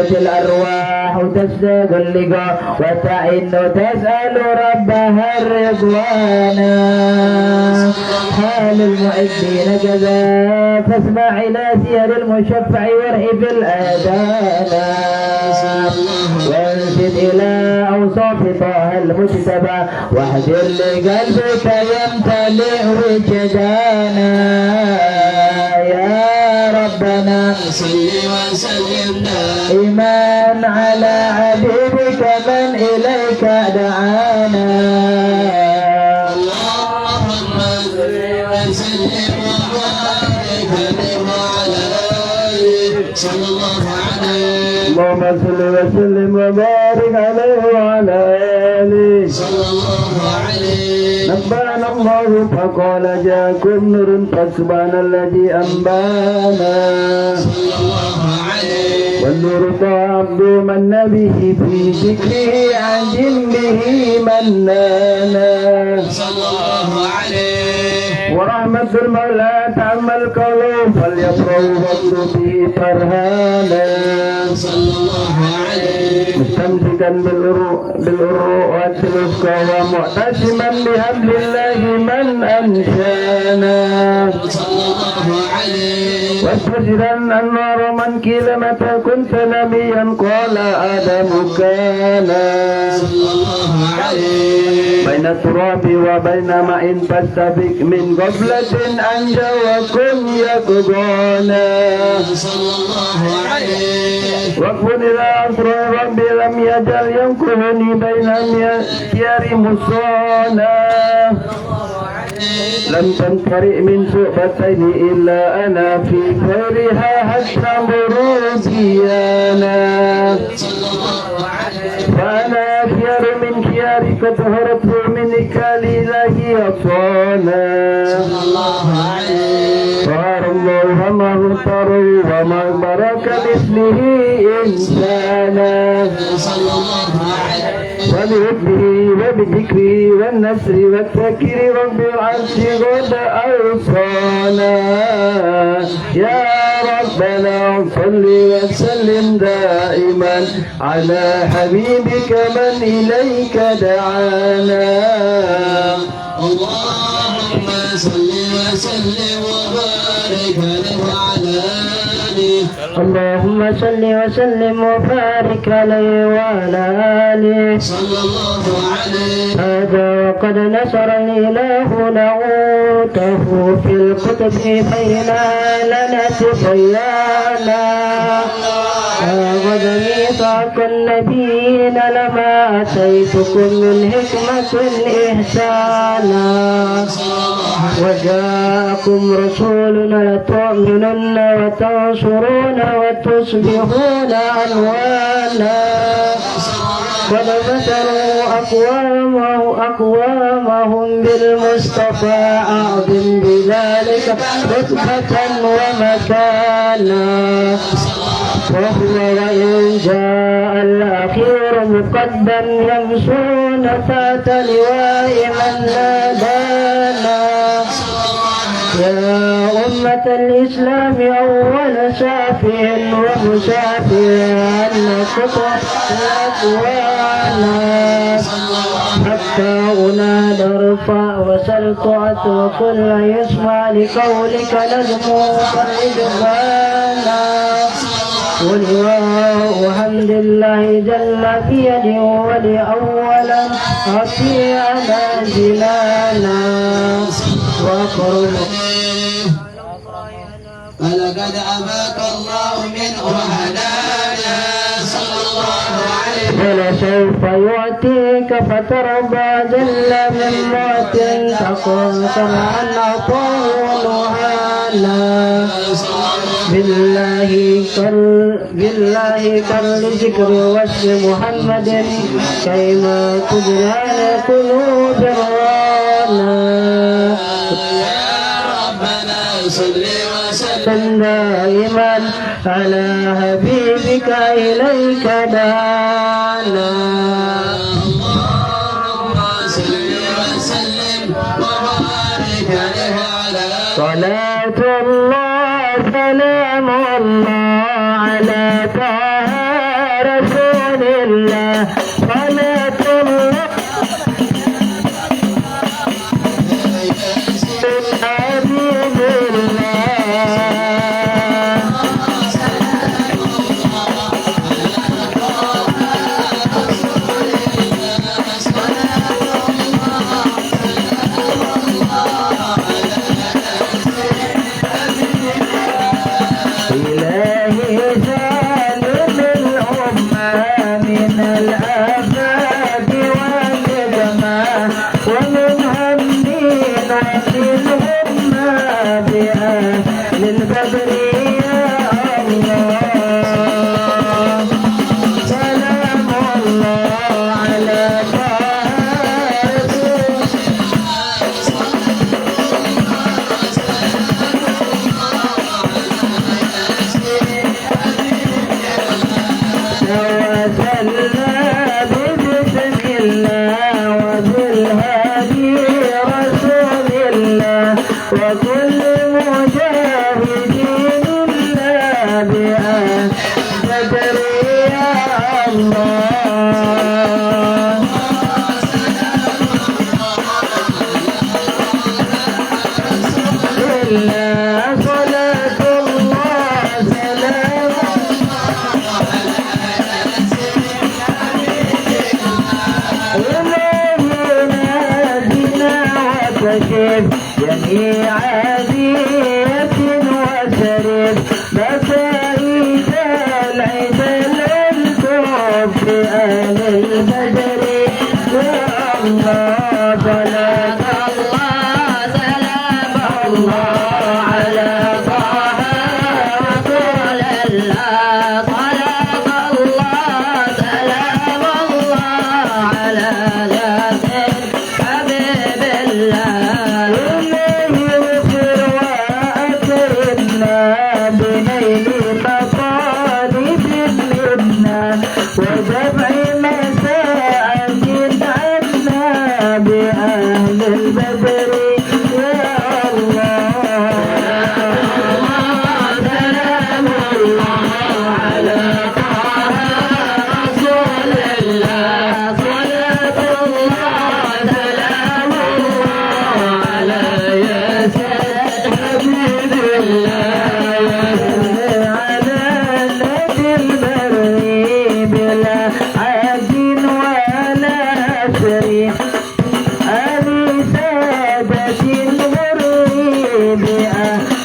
الأرواح تشتاق اللقاء وتعن تسأل ربها الرضوانا حال المؤذين كذا فاسمع إلى سير المشفع وارهب الآذانا وانشد إلى أوصاف طه المجتبى واحجر لقلبك يمتلئ وجدانا يا ربنا صل وسلم دائما على حبيبك من إليك دعانا اللهم صل وسلم وبارك على آله صلى الله عليه اللهم صل وسلم وبارك عليه وعلى آله صلى الله عليه نبأنا الله فقال جاءكم نور فسبحان الذي أنبانا صلى الله عليه والنور عبد من به في ذكره عن جنبه منانا صلى الله عليه ورحمة المولى تعم القلوب فليفرحوا وابدوا به فرهانا صلى الله عليه مستمسكا بالأروة الوثقى ومعتصما بحبل الله من أنشانا صلى الله عليه واستشهدا أنوار من قيل متى كنت نبيا قال آدم كان صلى الله عليه بين التراب وبين ماء فاستبق من قبلة أنجى وكن يقضانا صلى الله عليه وكن إلى أسرار ربي لم يجل ينقلني بين خيار مصانا لم تنفرئ من صحبتين إلا أنا في خيرها حتى مروديانا فأنا خيار من خيارك طهرت من إكال إلهي أصانا طهر الله وما اختاروا وما بارك مثله إنسانا وبحبه وبذكره والنصر والتذكير رب العرش قد أوصانا يا ربنا صل وسلم دائما على حبيبك من إليك دعانا اللهم صل وسلم وبارك على اللهم صل وسلم وبارك عليه وعلى آله صلى الله عليه هذا وقد نصرني له نعوته في الكتب بين لنا تبيانا أخذ ميثاق النبيين لما أتيتكم من حكمة إحسانا وجاءكم رسولنا لتؤمنن وتنصرون وتصبحون أنوانا قد فتنوا أقوامهم بالمصطفى أعظم بذلك رتبة ومكانا وهو وإن جاء الأخير مقدم يمشون تحت لواء من نادانا يا أمة الإسلام أول شافع ومشافع أن خطوة أقوانا حتى أنادى ارفع وسل طعت وكل يسمع لقولك نجم فرجبانا ولواء حمد الله جل في يده ولأولا أطيعنا جلانا وقرب فلقد أباك الله من وهدانا صلى الله عليه ولسوف يعطيك فترضى جل من موت تقول كما أن أطولها بالله كالذكر واسم محمد كيما تجعل قلوب الرانا يا ربنا صل وسلم دائما على حبيبك إليك دعانا اللهم صل وسلم وبارك عليه وعلى صلاة الله سلام الله على طه رسول الله صلاة الله حبيب الله وكل مجاهد لله بأن تدري يا الله إلا صلاة الله سلام إليه نادنا وتشف جميع دية وسرد مسائد العيد الألتوب في أهل البدر يا الله صلاة الله سلام الله على طه رسول الله صلاة الله سلام الله على ياسين حبيب الله بنيل مطالب منا وجمع مساعد عنا بأهل البدر يا الله سلام الله على طه رسول الله صلاة الله سلام الله على ياسين حبيب الله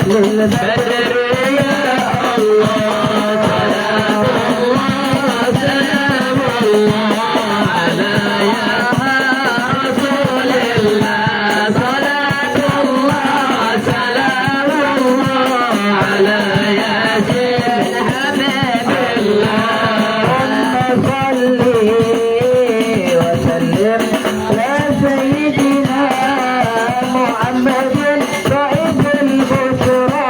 البدر يا الله سلام الله سلام الله على يا رسول الله صلاة الله سلام الله على ياسين حبيب الله صل وسلم على سيدنا محمد صاحب البشرى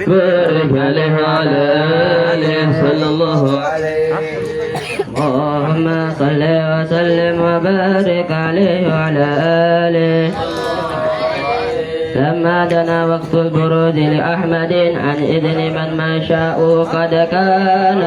بارك عليه وعلى آله صلى الله عليه. اللهم صل وسلم وبارك عليه وعلى آله. لما دنا وقت البروز لأحمد عن إذن من ما شاء قد كان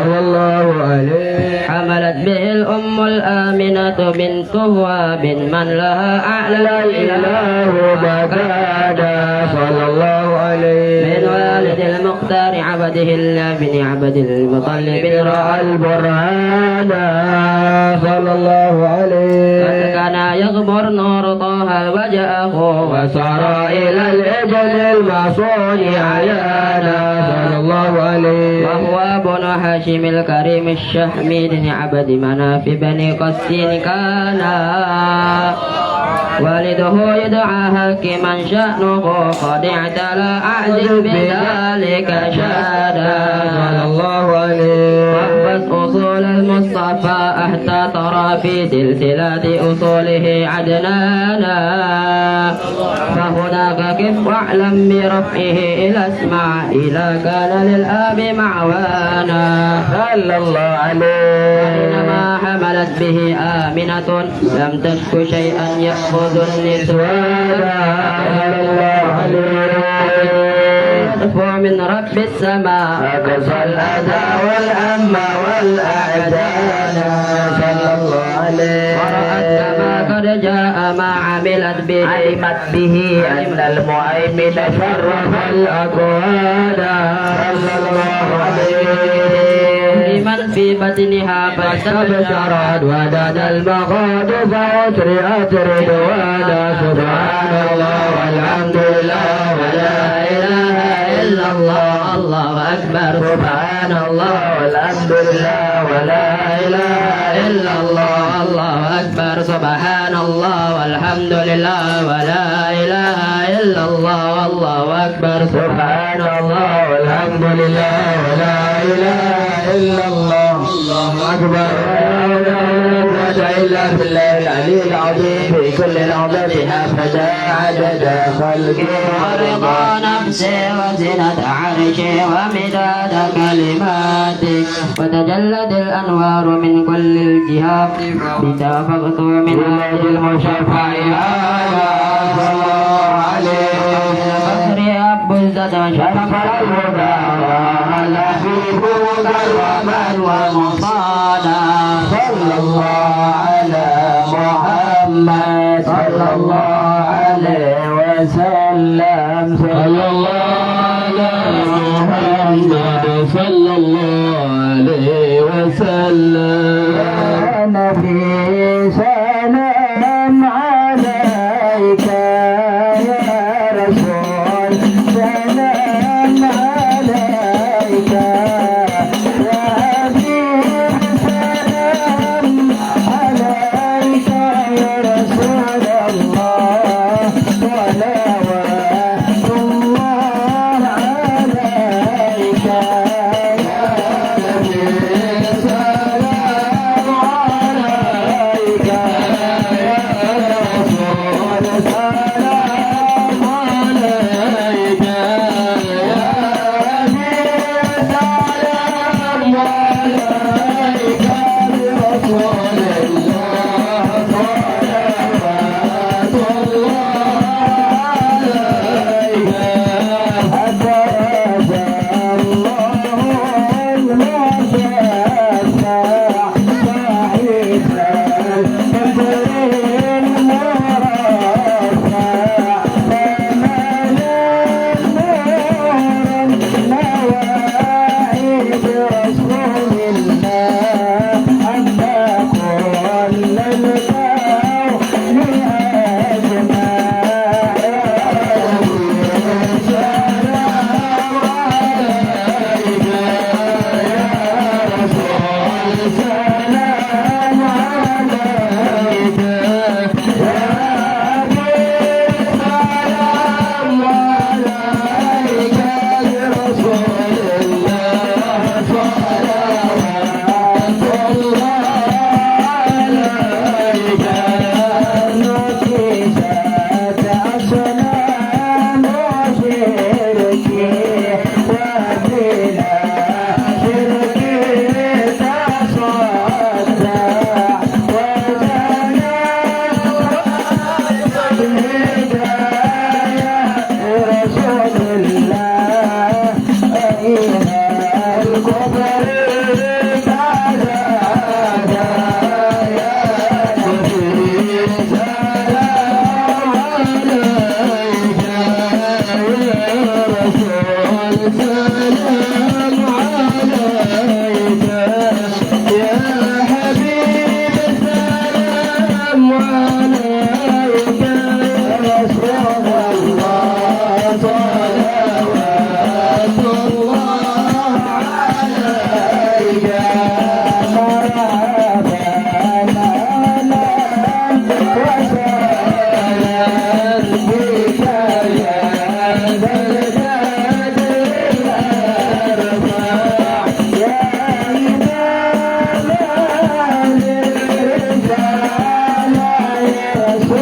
صلى الله عليه. حملت به الأم الآمنة بنت وهب من لها أعلى الإله مكانا صلى الله عليه. من والد المختار عبده الله بن عبد المطلب رأى البرهان صلى الله عليه. كان يغمر نور طه وجهه وسار إلى الإبن المعصون عيانا صلى الله عليه. وهو ابن هاشم الكريم الشحمي بن عبد مناف بني قسين كان والده يدعى حكيما شأنه قد اعتلى أعزل بذلك شادا صلى الله عليه. واحفظ أصول المصطفى حتى ترى في سلسلة أصوله عدنانا فهناك كف واعلم برفعه إلى اسماعيل كان للآب معوانا صلى الله عليه. حينما حملت به آمنة لم تشك شيئا يأخذ النسوان صلى الله عليه. من رب السماء أقصى الأذى والأم والأعداء صلى الله عليه. ورأت كما قد جاء ما عملت به علمت به أن المؤمن شرف الأكوان صلى الله عليه. لمن في بطنها فاستبشرت وداد المخاض فأسرعت رضوانا سبحان الله والحمد لله ولا إله إلا الله الله أكبر سبحان الله والحمد لله ولا إله إلا الله الله أكبر سبحان الله والحمد لله ولا إله إلا الله الله أكبر سبحان الله والحمد لله ولا إله إلا الله الله أكبر لا إلا بالله العلي العظيم في كل لحظتها فدا عدد خلقه ورضا نفسي وزنة عرشي ومداد كلماتي وتجلت الأنوار من كل الجهات بتافقت من وجه المشفع صلى الله عليه بصري أبزة شرف الهدى وعلى فيه كرما ومصانا صلى الله على محمد صلى الله عليه وسلم صلى الله على محمد صلى الله عليه وسلم يا نبي سلام عليك يا رسول سلام عليك يا حبيب سلام عليك يا رسول الله صلوات الله عليك يا نبي سلام عليك يا رسول سلام عليك يا حبيب سلام عليك برسول الله صلوات الله Rasul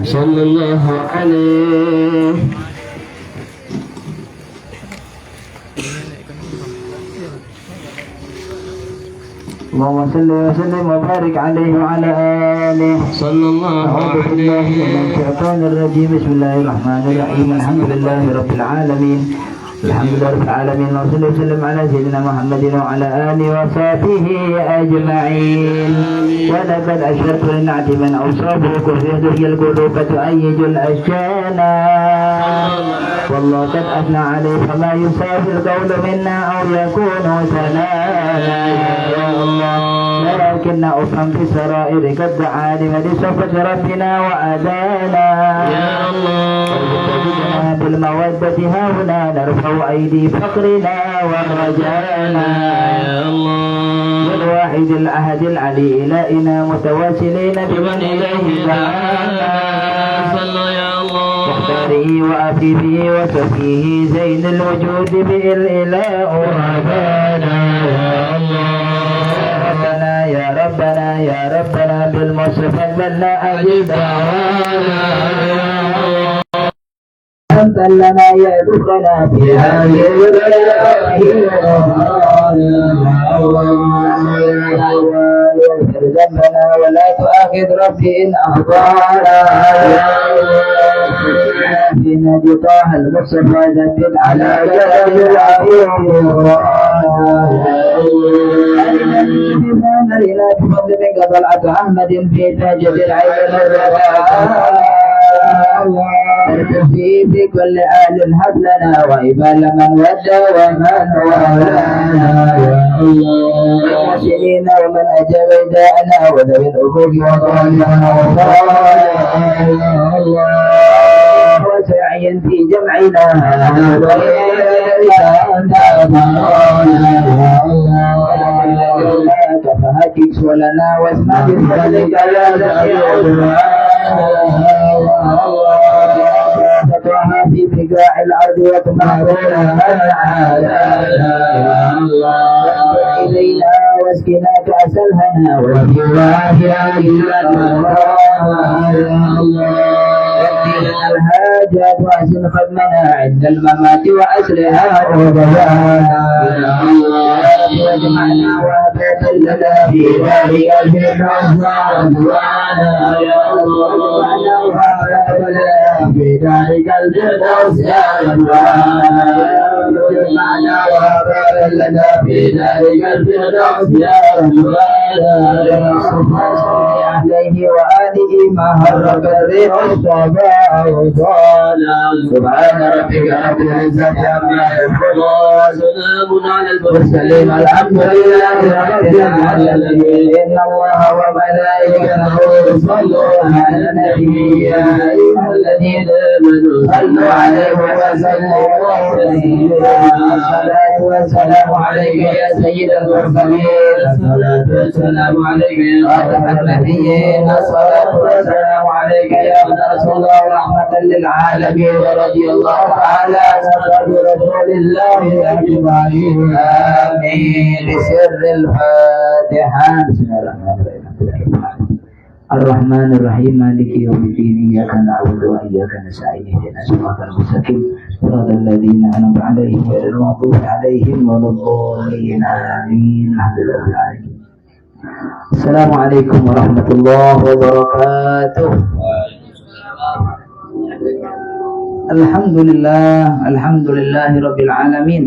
صلى الله عليه. اللهم صل وسلم وبارك عليه وعلى آله. صلى الله أعوذ بالله عليه. من الشيطان الرجيم. بسم الله الرحمن الرحيم. الحمد لله رب العالمين. الحمد لله رب العالمين. وصلى وسلم على سيدنا محمد وعلى آله وصحبه أجمعين. ولقد أشرت للنعت من أوصافه كفره هي القلوب تؤيد الأشجان. والله قد أثنى عليه فما يساوي القول منا أو يكون ثنانا يا الله. لكن أفهم في السرائر قد دعاني ولصفة ربنا وأدانا يا الله. بالمودة هاهنا نرفع أيدي فقرنا ورجانا يا الله. والواحد العهد العلي إلينا متواصلين بمن إليه دعانا. صلى يا الله. مختاره وأفيفه وسفيه زين الوجود به الإله هدانا يا الله. يا ربنا يا ربنا بالمصطفى بلنا أجب دعوانا أنت لنا يا ذكرنا في هذه واغفر ذنبنا ولا تؤاخذ ربي إن أخطأنا في نادي طه المصطفى ذنب على جلال العظيم أرنا بفضل منك طلعة أحمد في تاجة العين في كل آل هب لنا وإبال من ودى ومن والانا يا الله. المحسنين ومن أجاب داءنا وذوي الأفق وطالنا وصالنا يا الله. وسعيا في جمعنا فهتكس ولنا واسمع بفضلك يا ذكي فتوها في بقاع الأرض وتمهرنا إلينا واسكنا كأس الهنا وفيها في لنا الحاجات وأحسن خدمنا عند الممات وأسرها وبيانا واجمعنا وابد لنا في ذلك الفردوس ورضوانا يا الله. وابد لنا في ذلك الفردوس يا رضوانا واجمعنا وابد لنا في ذلك الفردوس يا رضوانا عليه وآله ما هرب الريح الصباح وطالا. سبحان ربك رب العزة عما يصفون وسلام على المرسلين والحمد لله رب العالمين. إن الله وملائكته يصلون على النبي يا أيها الذين آمنوا صلوا عليه وسلموا تسليما. الصلاة والسلام عليك يا سيد المرسلين. الصلاة والسلام عليك يا خاتم النبيين. الصلاة والسلام عليك يا رسول الله ورحمة للعالمين. ورضي الله تعالى عن أصحاب رسول الله أجمعين. آمين. بسر الفاتحة. بسم الله الرحمن الرحيم. الرحمن الرحيم مالك يوم الدين. إياك نعبد وإياك نستعين. اهدنا الصراط المستقيم صراط الذين أنعمت عليهم غير المغضوب عليهم ولا الضالين. آمين. الحمد لله رب العالمين. السلام عليكم ورحمة الله وبركاته. الحمد لله رب العالمين.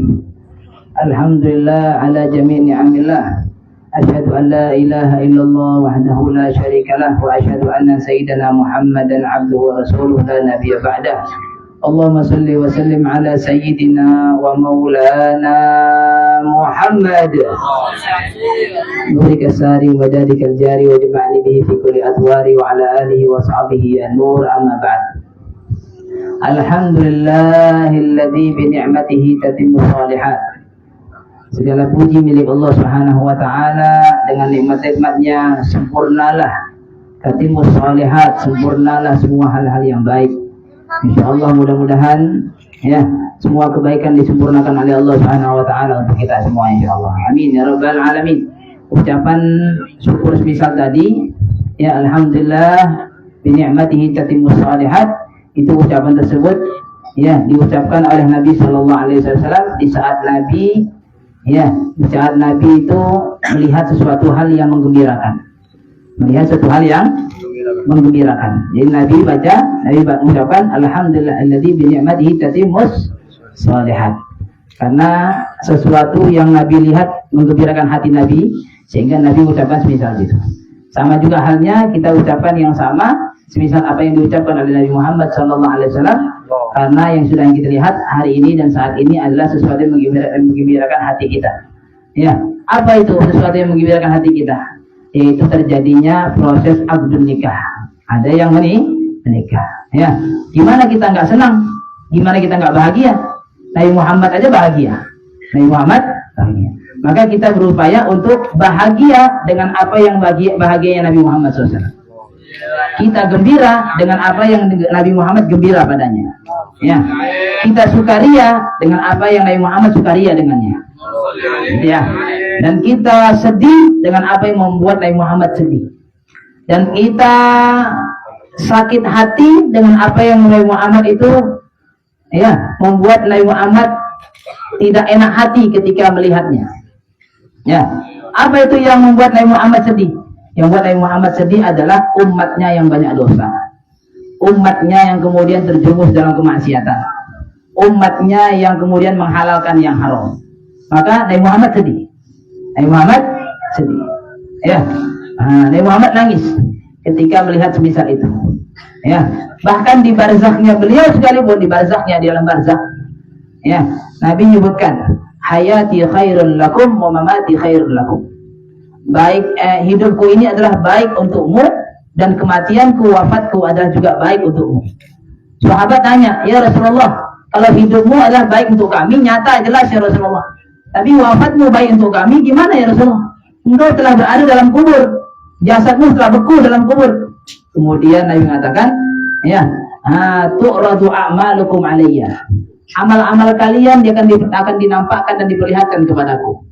الحمد لله على جميع نعم الله. أشهد أن لا إله إلا الله وحده لا شريك له. وأشهد أن سيدنا محمدا عبده ورسوله لا نبي بعده. اللهم صل وسلم على سيدنا ومولانا محمد نورك الساري ومدادك الجاري وجمعني به في كل أدواري وعلى آله وصحبه النور. أما بعد. Alhamdulillahilladzi binikmatihi tatimmu shalihat. Segala puji milik Allah Subhanahu wa taala, dengan nikmat-nikmatnya sempurnalah tatimmu shalihat, sempurnalah semua hal-hal yang baik. Insyaallah mudah-mudahan ya semua kebaikan disempurnakan oleh Allah Subhanahu wa taala untuk kita semua insyaallah. Amin ya rabbal alamin. Ucapan syukur semisal tadi ya alhamdulillah bi ni'matihi tatimmus shalihat. Itu ucapan tersebut ya diucapkan oleh Nabi Shallallahu Alaihi Wasallam di saat Nabi itu melihat sesuatu hal yang menggembirakan, Jadi Nabi mengucapkan alhamdulillahilladzi bi ni'matihi tatimmus shalihat. Karena sesuatu yang Nabi lihat menggembirakan hati Nabi, sehingga Nabi mengucapkan semisal itu. Sama juga halnya kita ucapkan yang sama, semisal apa yang diucapkan oleh Nabi Muhammad SAW. Karena yang sudah kita lihat hari ini dan saat ini adalah sesuatu yang menggembirakan hati kita. Ya, apa itu sesuatu yang menggembirakan hati kita? Yaitu terjadinya proses akdun nikah. Ada yang menikah. Ya, gimana kita nggak senang? Gimana kita nggak bahagia? Nabi Muhammad aja bahagia. Maka kita berupaya untuk bahagia dengan apa yang bahagianya Nabi Muhammad SAW. Kita gembira dengan apa yang Nabi Muhammad gembira padanya. Ya. Kita sukaria dengan apa yang Nabi Muhammad sukaria dengannya. Ya. Dan kita sedih dengan apa yang membuat Nabi Muhammad sedih. Dan kita sakit hati dengan apa yang Nabi Muhammad itu membuat Nabi Muhammad tidak enak hati ketika melihatnya. Ya, apa itu yang membuat Nabi Muhammad sedih? Yang membuat Nabi Muhammad sedih adalah umatnya yang banyak dosa, umatnya yang kemudian terjerumus dalam kemaksiatan, umatnya yang kemudian menghalalkan yang haram. Maka Nabi Muhammad sedih. Ya, Nabi Muhammad nangis ketika melihat semisal itu. Ya, bahkan di barzaknya beliau sekalipun, di barzaknya, di dalam barzak, ya, Nabi menyebutkan hayati khairun lakum wa mamati khairun lakum. Baik hidupku ini adalah baik untukmu dan kematianku, wafatku adalah juga baik untukmu. Sahabat tanya, ya Rasulullah, kalau hidupmu adalah baik untuk kami, nyata jelas ya Rasulullah. Tapi wafatmu baik untuk kami, gimana ya Rasulullah? Engkau telah berada dalam kubur, jasadmu telah beku dalam kubur. Kemudian Nabi mengatakan, tu'radu a'malukum alayya. Amal-amal kalian dia akan dinampakkan dan diperlihatkan kepadaku.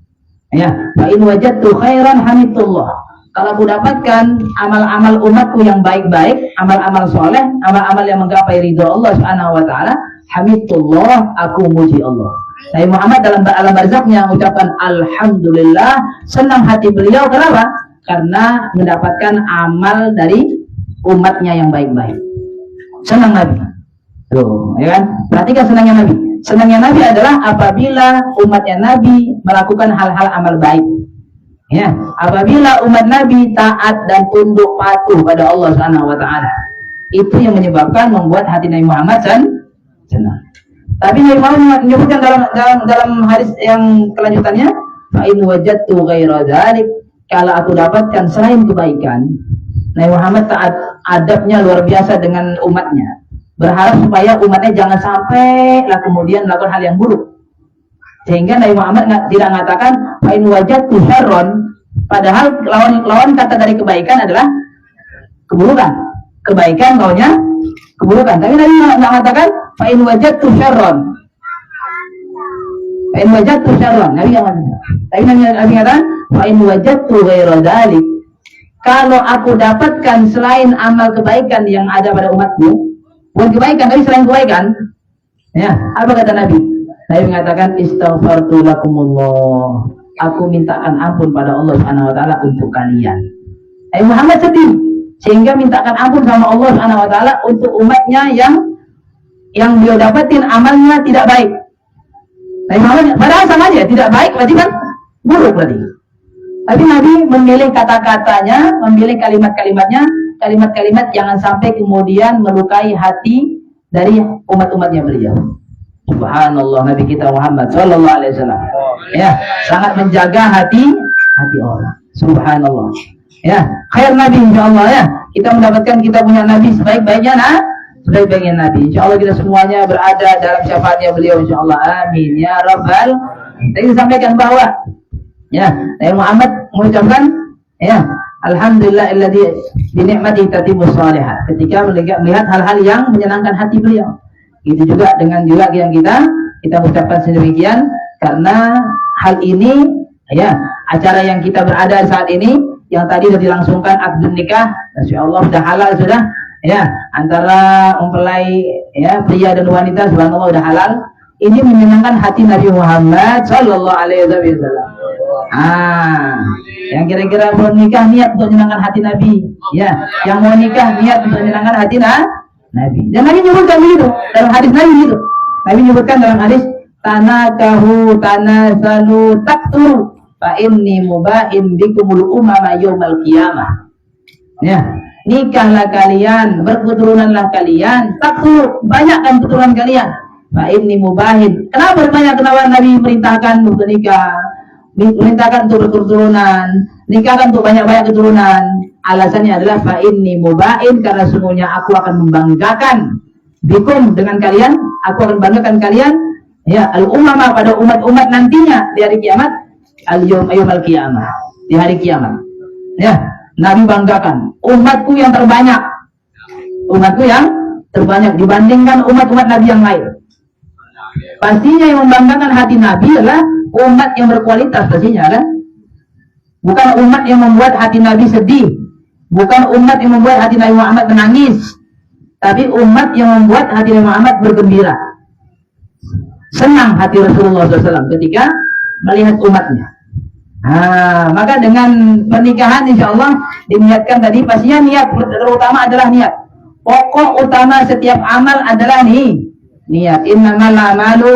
Ya, fa in wajadtu khairan hamidullah. Kalau aku dapatkan amal-amal umatku yang baik-baik, amal-amal soleh, amal-amal yang menggapai ridho Allah Subhanahu wa taala, hamidullah, aku muji Allah. Nabi Muhammad dalam alam barzaknya mengucapkan alhamdulillah, senang hati beliau. Kenapa? Karena mendapatkan amal dari umatnya yang baik-baik. Senang Nabi. Tuh, ya kan? Perhatikan senangnya Nabi. Senangnya Nabi adalah apabila umatnya Nabi melakukan hal-hal amal baik. Ya, apabila umat Nabi taat dan tunduk patuh pada Allah Subhanahu wa taala. Itu yang membuat hati Nabi Muhammad senang. Tapi Nabi Muhammad menyebutkan dalam hadis yang kelanjutannya, fa in wajadtu ghaira dzalik, kalau aku dapatkan selain kebaikan. Nabi Muhammad taat adabnya luar biasa dengan umatnya. Berharap supaya umatnya jangan sampai kemudian melakukan hal yang buruk. Sehingga Nabi Muhammad tidak mengatakan fa in wajadtu syarron, padahal lawan kata dari kebaikan adalah keburukan. Kebaikan maunya keburukan. Tapi Nabi tidak mengatakan fa in wajadtu syarron. Fa in wajadtu syarron. Nabi mengatakan fa in wajadtu ghaira dzalik. Kalau aku dapatkan selain amal kebaikan yang ada pada umatku, bukan kebaikan, tapi selain kebaikan, ya, apa kata Nabi? Nabi mengatakan istaghfartu lakumullah. Aku mintakan ampun pada Allah Subhanahu wa taala untuk kalian. Nabi Muhammad sedih sehingga mintakan ampun sama Allah Subhanahu wa taala untuk umatnya yang beliau dapatin amalnya tidak baik. Nabi Muhammad padahal sama aja, tidak baik berarti kan buruk berarti. Tapi Nabi memilih kata-katanya, memilih kalimat-kalimatnya, kalimat-kalimat jangan sampai kemudian melukai hati dari umat-umatnya beliau. Subhanallah, Nabi kita Muhammad Sallallahu Alaihi Wasallam, ya, sangat menjaga hati orang. Subhanallah, ya, khair Nabi insyaallah, ya, kita mendapatkan kita punya Nabi sebaik-baiknya sebaik-baiknya Nabi. Insyaallah kita semuanya berada dalam syafaatnya beliau insyaallah. Amin ya rabbal. Tadi disampaikan bahwa ya, Nabi Muhammad mengucapkan ya, alhamdulillahilladzi bi ni'matihi tatimmus shalihat ketika melihat hal-hal yang menyenangkan hati beliau. Itu juga dengan yang kita ucapkan sedemikian karena hal ini ya, acara yang kita berada saat ini yang tadi sudah dilangsungkan akdun nikah, insyaallah sudah halal sudah ya antara mempelai ya pria dan wanita, subhanallah udah halal. Ini menyenangkan hati Nabi Muhammad Sallallahu Alaihi Wasallam. Yang kira-kira mau nikah niat untuk menyenangkan hati Nabi, ya. Yang mau nikah niat untuk menyenangkan hati Nabi. Dan Nabi nyebutkan begitu dalam hadis Nabi gitu. Nabi nyebutkan dalam hadis tanakahu tanasalu takturu fa inni mubahin bikumul umama yaumal qiyamah. Ya, nikahlah kalian, berketurunanlah kalian, takturu, banyakkan keturunan kalian. Fa inni mubahin. Kenapa banyak? Kenapa Nabi merintahkan untuk nikah? Merintahkan untuk berketurunan, nikahkan untuk banyak-banyak keturunan. Alasannya adalah fa inni mubahin, karena sungguhnya aku akan membanggakan bikum dengan kalian, aku akan banggakan kalian ya al-umama pada umat-umat nantinya di hari kiamat, al-yawmal qiyamah, di hari kiamat. Ya, Nabi banggakan umatku yang terbanyak. Umatku yang terbanyak dibandingkan umat-umat Nabi yang lain. Pastinya yang membanggakan hati Nabi adalah umat yang berkualitas, pastinya kan? Bukan umat yang membuat hati Nabi sedih, bukan umat yang membuat hati Nabi Muhammad menangis, tapi umat yang membuat hati Nabi Muhammad bergembira. Senang hati Rasulullah SAW ketika melihat umatnya. Maka dengan pernikahan insya Allah diniatkan tadi, pastinya niat terutama adalah niat. Pokok utama setiap amal adalah niat. Innamal a'malu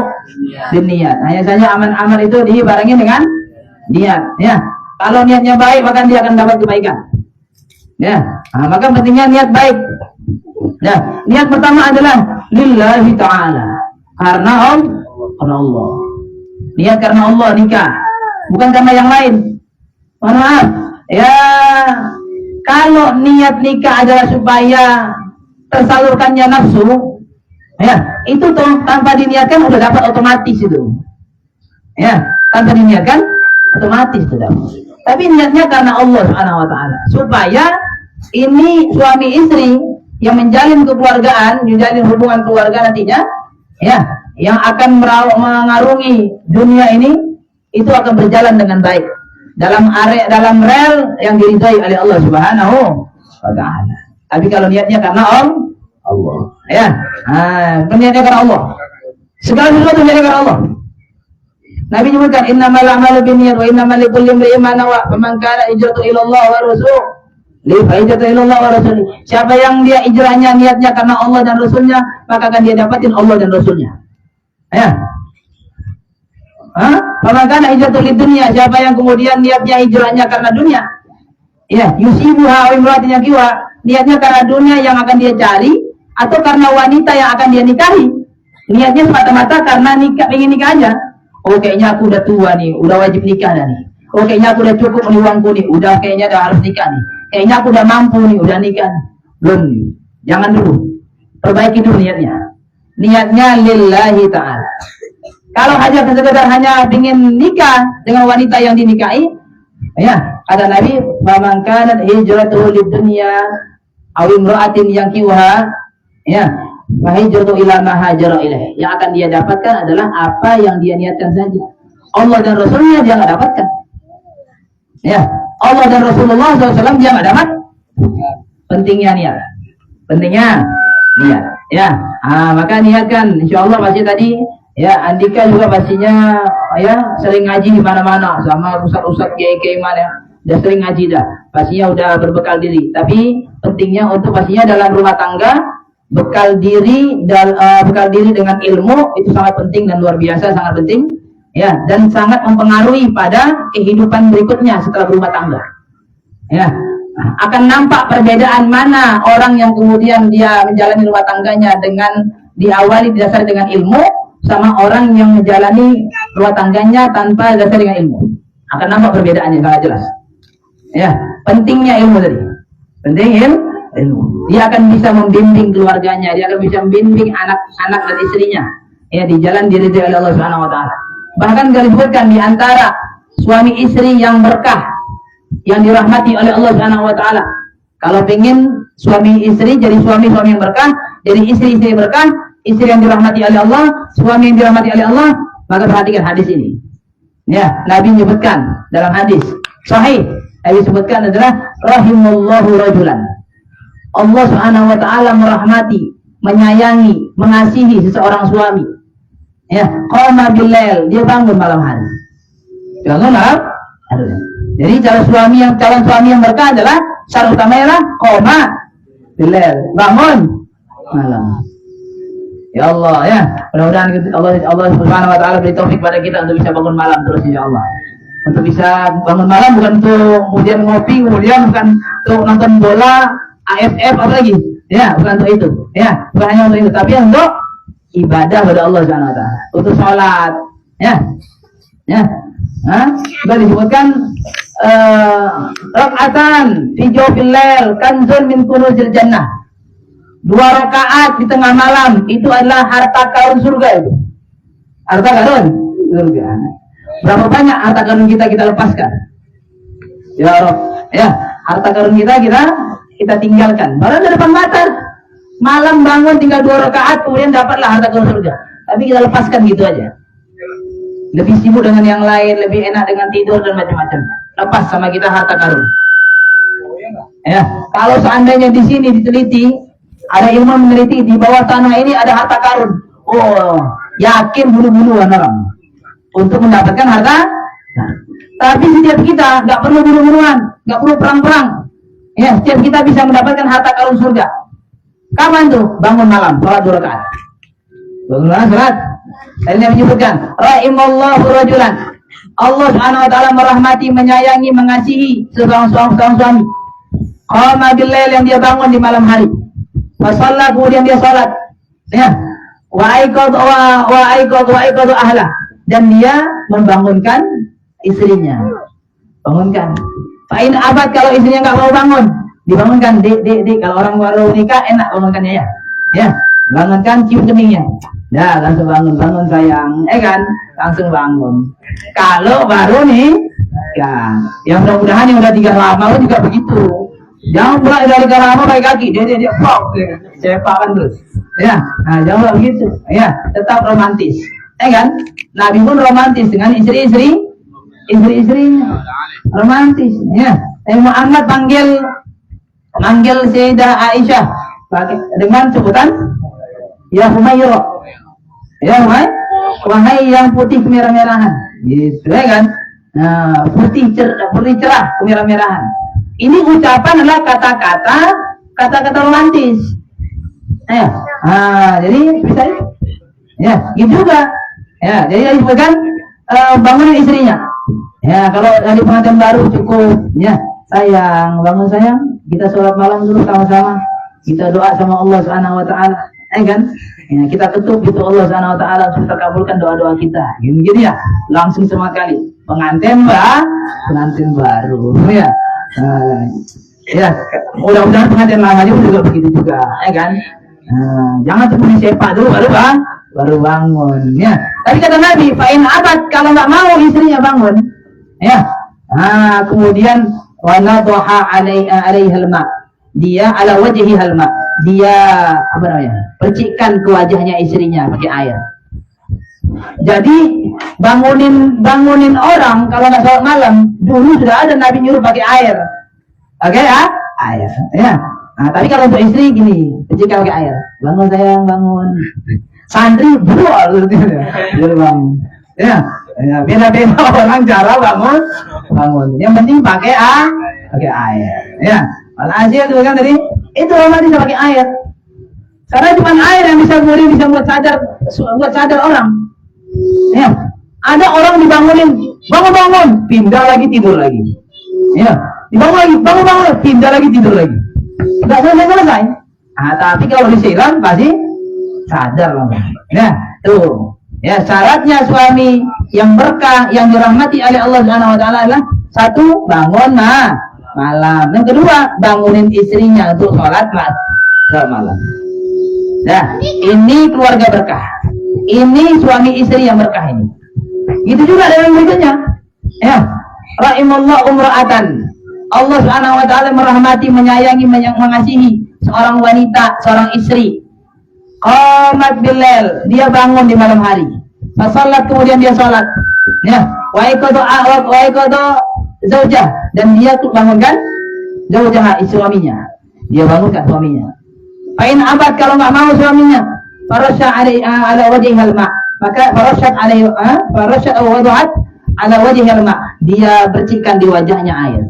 binniyat. Hanya saja amal-amal itu dibarengi dengan niat. Ya, kalau niatnya baik maka dia akan dapat kebaikan. Ya, maka pentingnya niat baik. Ya, niat pertama adalah lillahi ta'ala, karena Allah. Niat karena Allah nikah, bukan karena yang lain. Mohon maaf. Ya, kalau niat nikah adalah supaya tersalurkannya nafsu, ya, itu tanpa diniatkan udah dapat otomatis itu. Ya, tanpa diniatkan otomatis itu dapat. Tapi niatnya karena Allah Subhanahu wa taala, supaya ini suami istri yang menjalin kekeluargaan, menjalin hubungan keluarga nantinya, ya, yang akan mengarungi dunia ini itu akan berjalan dengan baik dalam rel yang diridhai oleh Allah Subhanahu wa taala. Tapi kalau niatnya karena Allah, ya, niatnya karena Allah. Segala sesuatu niatnya karena Allah. Nabi menyebutkan innamal a'malu binniyat wa innamal likulli imri'in ma nawa. Faman kana hijratuhu ila Allah wa rasul, hijratuhu ila Allah wa rasul. Siapa yang dia hijrahnya niatnya karena Allah dan Rasulnya, maka akan dia dapatin Allah dan Rasulnya. Ya. Faman kana hijratuhu lidunya, siapa yang kemudian niatnya hijrahnya karena dunia, ya, yusibuha wa imra'atin yaqiwa, niatnya karena dunia yang akan dia cari atau karena wanita yang akan dia nikahi. Niatnya semata-mata karena nikah, ingin nikah aja. Oh, kayaknya aku udah tua nih, udah wajib nikah dah nih. Oh, kayaknya aku udah cukup nih uangku nih, kayaknya udah harus nikah nih. Kayaknya aku udah mampu nih, udah nikah nih. Belum. Jangan dulu. Perbaiki dulu niatnya. Niatnya lillahi ta'ala. Kalau hanya sekedar hanya ingin nikah dengan wanita yang dinikahi, ya, kata Nabi, "Faman kanat hijratuhu lidunya aw imra'atin yankihuha," ya, fa hijratuhu ila ma hajara ilaih. Yang akan dia dapatkan adalah apa yang dia niatkan saja. Allah dan Rasulnya dia nggak dapatkan. Ya, Allah dan Rasulullah SAW dia nggak dapat. Pentingnya niat. Pentingnya niat. Ya, maka niatkan. Insya Allah pasti tadi. Ya, Andika juga pastinya ya sering ngaji di mana-mana sama ustaz-ustaz kiai-kiai mana. Udah sering ngaji dah. Pastinya udah berbekal diri. Tapi pentingnya untuk pastinya dalam rumah tangga bekal diri dengan ilmu itu sangat penting dan luar biasa, sangat penting. Ya, dan sangat mempengaruhi pada kehidupan berikutnya setelah berumah tangga. Ya, akan nampak perbedaan mana orang yang kemudian dia menjalani rumah tangganya dengan diawali didasari dengan ilmu, sama orang yang menjalani rumah tangganya tanpa dasar dengan ilmu. Akan nampak perbedaannya sangat jelas. Ya, pentingnya ilmu tadi. Penting ilmu. Dia akan bisa membimbing keluarganya, dia akan bisa membimbing anak-anak dan istrinya. Ya, di jalan diridhai oleh Allah Subhanahu wa taala. Bahkan disebutkan di antara suami istri yang berkah, yang dirahmati oleh Allah Subhanahu wa taala. Kalau pengen suami istri jadi suami-suami yang berkah, jadi istri-istri yang berkah, istri yang dirahmati oleh Allah, suami yang dirahmati oleh Allah, maka perhatikan hadis ini. Ya, Nabi menyebutkan dalam hadis sahih, Nabi sebutkan adalah rahimallahu rajulan. Allah Subhanahu wa taala merahmati, menyayangi, mengasihi seseorang suami. Ya, qama billail, dia bangun malam hari. Bangun malam hari. Jadi calon suami yang berkah adalah syarat utamanya adalah qama billail, bangun malam. Ya Allah, ya. Mudah-mudahan Allah Subhanahu wa taala beri taufik pada kita untuk bisa bangun malam terus insyaallah. Untuk bisa bangun malam bukan untuk kemudian ngopi, kemudian bukan untuk nonton bola, AFF apa lagi. Ya, bukan untuk itu. Ya, bukan hanya untuk itu, tapi untuk ibadah pada Allah Subhanahu wa taala. Untuk sholat. Ya. Ya. Sudah disebutkan rakaatan fi jawfil lail kanzun min kunuzil jannah. 2 rakaat di tengah malam itu adalah harta karun surga itu. Harta karun surga. Berapa banyak harta karun kita lepaskan? Ya Rob, ya harta karun kita tinggalkan. Baru di depan mata, malam bangun tinggal 2 rakaat, kemudian dapatlah harta karun surga. Tapi kita lepaskan gitu aja. Lebih sibuk dengan yang lain, lebih enak dengan tidur dan macam-macam. Lepas sama kita harta karun. Ya, kalau seandainya di sini diteliti, ada ilmu meneliti di bawah tanah ini ada harta karun. Oh, yakin bunuh-bunuhan orang untuk mendapatkan harta. Nah, tapi setiap kita nggak perlu bunuh-bunuhan, nggak perlu perang-perang. Ya, setiap kita bisa mendapatkan harta karun surga. Kapan tuh? Bangun malam, sholat 2 rakaat. Bangun malam, sholat. Tadi Nabi menyebutkan, rahimallahu rajulan. Allah Subhanahu wa taala merahmati, menyayangi, mengasihi seorang suami. Qama billail, yang dia bangun di malam hari. Wa shalla, kemudian dia salat. Ya. Wa aiqadha ahla, dan dia membangunkan istrinya. Bangunkan. Fa in abad, kalau istrinya enggak mau bangun, dibangunkan. Dik, kalau orang baru nikah enak bangunkannya ya. Ya, bangunkan, cium keningnya. Dah, langsung bangun sayang, kan? Langsung bangun. Kalau baru nih, ya mudah-mudahan yang udah 3 lama juga begitu. Jangan pula dari lama pakai kaki, dia pop, sepakan terus. Ya, nah jangan begitu. Ya, tetap romantis. Kan? Nabi pun romantis dengan istri-istrinya. Romantis. Ya, Muhammad panggil Sayyidah Aisyah dengan sebutan ya Humairah. Ya wahai yang putih kemerah-merahan. Gitu ya kan? Nah, putih cerah kemerah-merahan. Ini ucapan adalah kata-kata romantis. Ya. Jadi bisa ya, gitu juga. Ya, jadi disebutkan bangunin istrinya. Ya, kalau dari pengantin baru cukup ya, sayang, bangun sayang, kita sholat malam dulu sama-sama. Kita doa sama Allah Subhanahu wa taala. Kan? Ya, kita ketuk gitu Allah Subhanahu wa taala supaya terkabulkan doa-doa kita. Gini ya, langsung semua kali. Pengantin baru. Ya. Ya, mudah-mudahan pengantin lamanya juga begitu juga, ya kan? Jangan cuma sepak dulu baru bangun, ya. Tadi kata Nabi, fa'in abad, kalau nggak mau istrinya bangun, ya. Kemudian wanadha alaihal ma, dia ala wajhi halma, dia percikkan ke wajahnya istrinya pakai air. Jadi bangunin orang kalau nggak sholat malam, dulu sudah ada Nabi nyuruh pakai air. Oke ya? Air. Ya. Nah, tapi kalau untuk istri gini, percikan pakai air. Bangun sayang, bangun. Santri brol gitu bangun. Ya. Beda-beda orang cara bangun. Yang penting pakai air. Ya. Alhasil itu kan tadi, itu orang bisa pakai air. Karena cuma air yang bisa buat sadar orang. Ya, ada orang dibangunin, bangun, pindah lagi tidur lagi. Ya, dibangun lagi, bangun, pindah lagi tidur lagi. Enggak selesai. Tapi kalau disiram pasti sadar lah. Ya, tuh. Ya, syaratnya suami yang berkah, yang dirahmati oleh Allah Subhanahu wa taala adalah 1, bangun malam. Yang kedua, bangunin istrinya untuk sholat malam. Nah, ini keluarga berkah. Ini suami istri yang berkah ini. Itu juga dengan berikutnya. Ya, rahimallahu umra'atan. Allah Subhanahu wa taala merahmati, menyayangi, mengasihi seorang wanita, seorang istri. Qamat billail, dia bangun di malam hari. Salat, kemudian dia salat. Ya, wa iqadha zaujah, dan dia bangunkan zaujah, suaminya. dia bangunkan suaminya. Fa'in abad, kalau nggak mau suaminya, farasha ala wajhihal ma, maka farashat alaihi farashat wadu'at ala wajhihal ma, dia bersihkan di wajahnya air.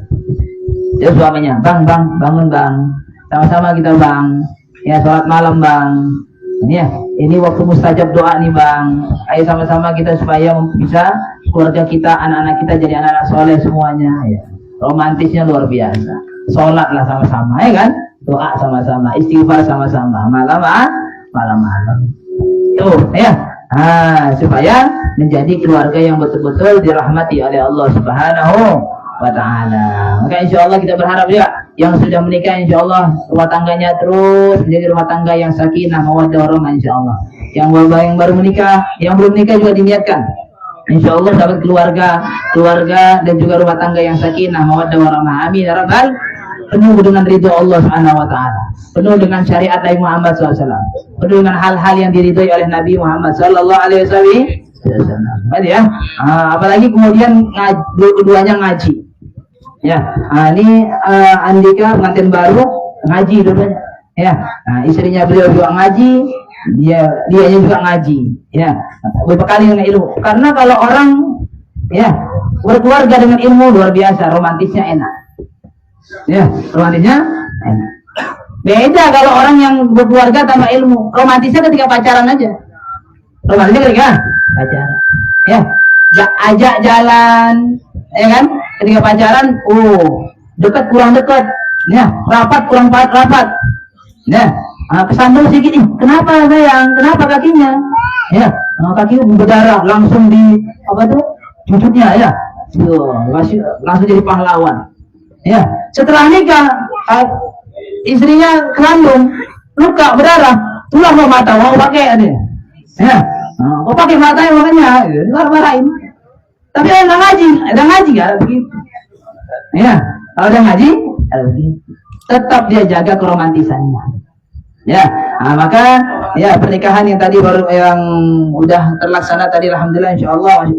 Dia suaminya, bang bangun bang, sama-sama kita bang, ya sholat malam bang, ini waktu mustajab doa nih bang, ayo sama-sama kita supaya bisa keluarga kita, anak-anak kita jadi anak-anak soleh semuanya, ya. Romantisnya luar biasa. Sholatlah sama-sama, ya kan? Doa sama-sama, istighfar sama-sama, malam-malam. Tuh, ya. Supaya menjadi keluarga yang betul-betul dirahmati oleh Allah Subhanahu wa Ta'ala. Maka insya Allah kita berharap juga yang sudah menikah, insya Allah rumah tangganya terus menjadi rumah tangga yang sakinah, mawaddah warahmah, insya Allah. Yang baru menikah, yang belum menikah juga diniatkan. Insya Allah dapat keluarga dan juga rumah tangga yang sakinah, mawaddah warahmah. Amin ya rabbal, penuh dengan ridho Allah Subhanahu wa Ta'ala, penuh dengan syariat Nabi Muhammad SAW, penuh dengan hal-hal yang diridhoi oleh Nabi Muhammad Sallallahu Alaihi Wasallam. Ya, apalagi kemudian keduanya ngaji. Ya, ini Andika pengantin baru ngaji dulunya. Ya, istrinya beliau juga ngaji, dia juga ngaji. Ya, berbekali dengan ilmu. Karena kalau orang ya berkeluarga dengan ilmu luar biasa, romantisnya enak. Ya, romantisnya enak. Beda kalau orang yang berkeluarga tanpa ilmu, romantisnya ketika pacaran aja. Romantisnya ketika pacaran. Ya, ajak jalan, ya kan? Ketika pacaran, dekat kurang dekat, ya, rapat kurang rapat, ya, kesandung sedikit, kenapa sayang, kenapa kakinya, ya, kaki berdarah, langsung di apa tuh, cucutnya, ya, langsung jadi pahlawan, ya. Setelah nikah, istrinya kesandung, luka berdarah, tulang mau mata, mau pakai ada, ya, kok pakai matanya makanya, marahin. Tapi nggak ngaji ya begitu. Ya, kalau udah ngaji, begitu. Tetap dia jaga keromantisannya. Ya, maka ya pernikahan yang tadi baru yang udah terlaksana tadi, alhamdulillah, insyaallah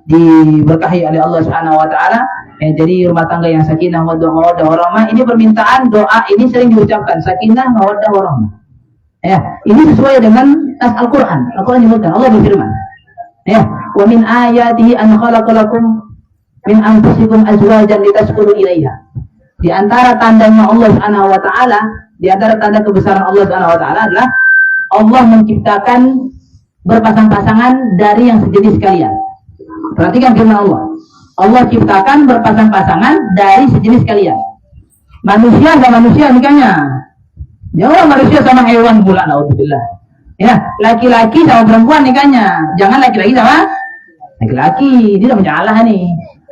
diberkahi oleh Allah Subhanahu Wa Taala. Jadi rumah tangga yang sakinah, mawaddah warahmah. Ini permintaan doa ini sering diucapkan, sakinah, mawaddah warahmah. Ya, ini sesuai dengan nas Al-Quran. Al-Quran menyebutkan, Allah berfirman. Ya, wa min ayatihi an khalaqalakum min anfusikum azwajan litaskunu ilaiha. Di antara tandanya Allah Subhanahu wa Ta'ala, di antara tanda kebesaran Allah Subhanahu wa Ta'ala adalah Allah menciptakan berpasang-pasangan dari yang sejenis kalian. Perhatikan firman Allah. Allah ciptakan berpasang-pasangan dari sejenis kalian. Manusia sama manusia nikahnya. Jangan manusia sama hewan pula, naudzubillah. Ya, laki-laki sama perempuan nikahnya. Jangan laki-laki sama laki-laki. Dia udah mencalah nih.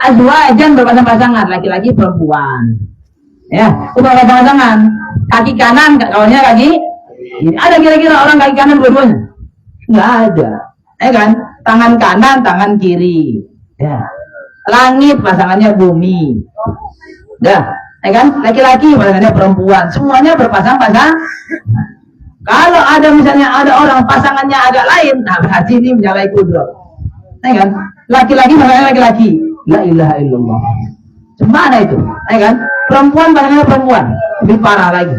Azwajan berpasang-pasangan, laki-laki perempuan. Ya, berpasang-pasangan. Kaki kanan, kawannya kaki. Ada kira-kira orang kaki kanan dua-duanya? Nggak ada. Kan? Tangan kanan, tangan kiri. Ya. Langit pasangannya bumi. Dah. Kan? Laki-laki pasangannya perempuan. Semuanya berpasang-pasang. Kalau ada misalnya ada orang pasangannya agak lain, nah berarti ini menyalahi kudrat. Kan? Laki-laki pasangannya laki-laki. La ilaha illallah. Gimana itu? Kan? Perempuan pasangannya perempuan. Lebih parah lagi.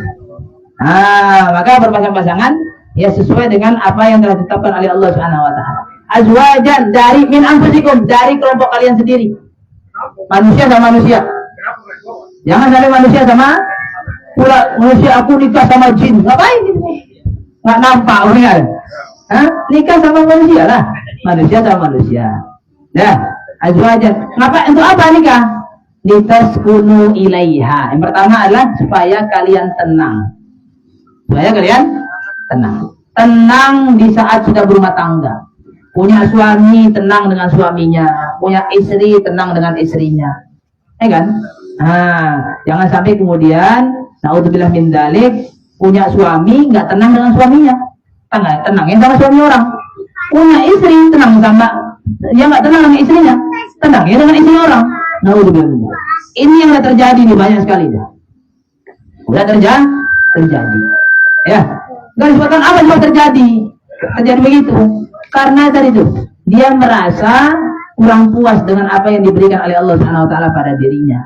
Maka berpasang-pasangan ya sesuai dengan apa yang telah ditetapkan oleh Allah Subhanahu wa Ta'ala. Azwajan dari min anfusikum, dari kelompok kalian sendiri. Manusia sama manusia. Jangan sampai manusia sama pula manusia, aku nikah sama jin. Ngapain ini? Nggak nampak orangnya. Nikah sama manusia lah. Manusia sama manusia. Ya, azwajan. Ngapa? Untuk apa nikah? Litaskunu ilaiha. Yang pertama adalah supaya kalian tenang. Supaya kalian tenang. Tenang di saat sudah berumah tangga. Punya suami tenang dengan suaminya. Punya istri tenang dengan istrinya. Kan? Jangan sampai kemudian naudzubillah min dzalik, punya suami nggak tenang dengan suaminya. Tenangnya sama suami orang. Punya istri tenang sama, dia nggak tenang dengan istrinya. Tenangnya dengan istri orang. Naudzubillah min dzalik. Ini yang sudah terjadi nih, banyak sekali. Udah terjadi. Ya. Nggak disebutkan apa yang terjadi. Terjadi begitu. Karena tadi itu dia merasa kurang puas dengan apa yang diberikan oleh Allah Subhanahu wa Ta'ala pada dirinya.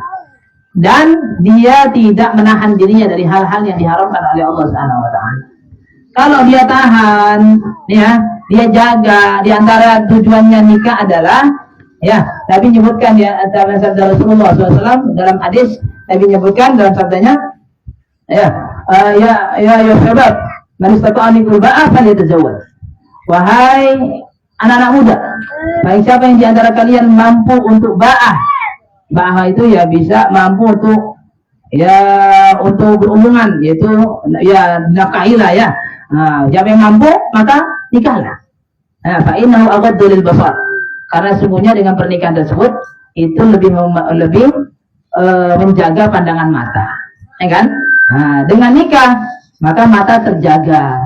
dan dia tidak menahan dirinya dari hal-hal yang diharamkan oleh Allah Subhanahu wa taala. Kalau dia tahan, ya, dia jaga, di antara tujuannya nikah adalah, ya, Nabi menyebutkan ya dalam sabda Rasulullah SAW dalam hadis, Nabi menyebutkan dalam sabdanya, ya syabab, man istata'a minkum ba'ah falyatazawwaj. Wahai anak-anak muda, baik siapa yang di antara kalian mampu untuk ba'ah. Ba'ah itu ya bisa mampu untuk berhubungan, yaitu ya nafkahilah ya. Nah, siapa yang mampu maka nikahlah. Nah, fa innahu aghaddu lil basar. Karena sesungguhnya dengan pernikahan tersebut itu lebih menjaga pandangan mata, ya kan? Nah, dengan nikah maka mata terjaga.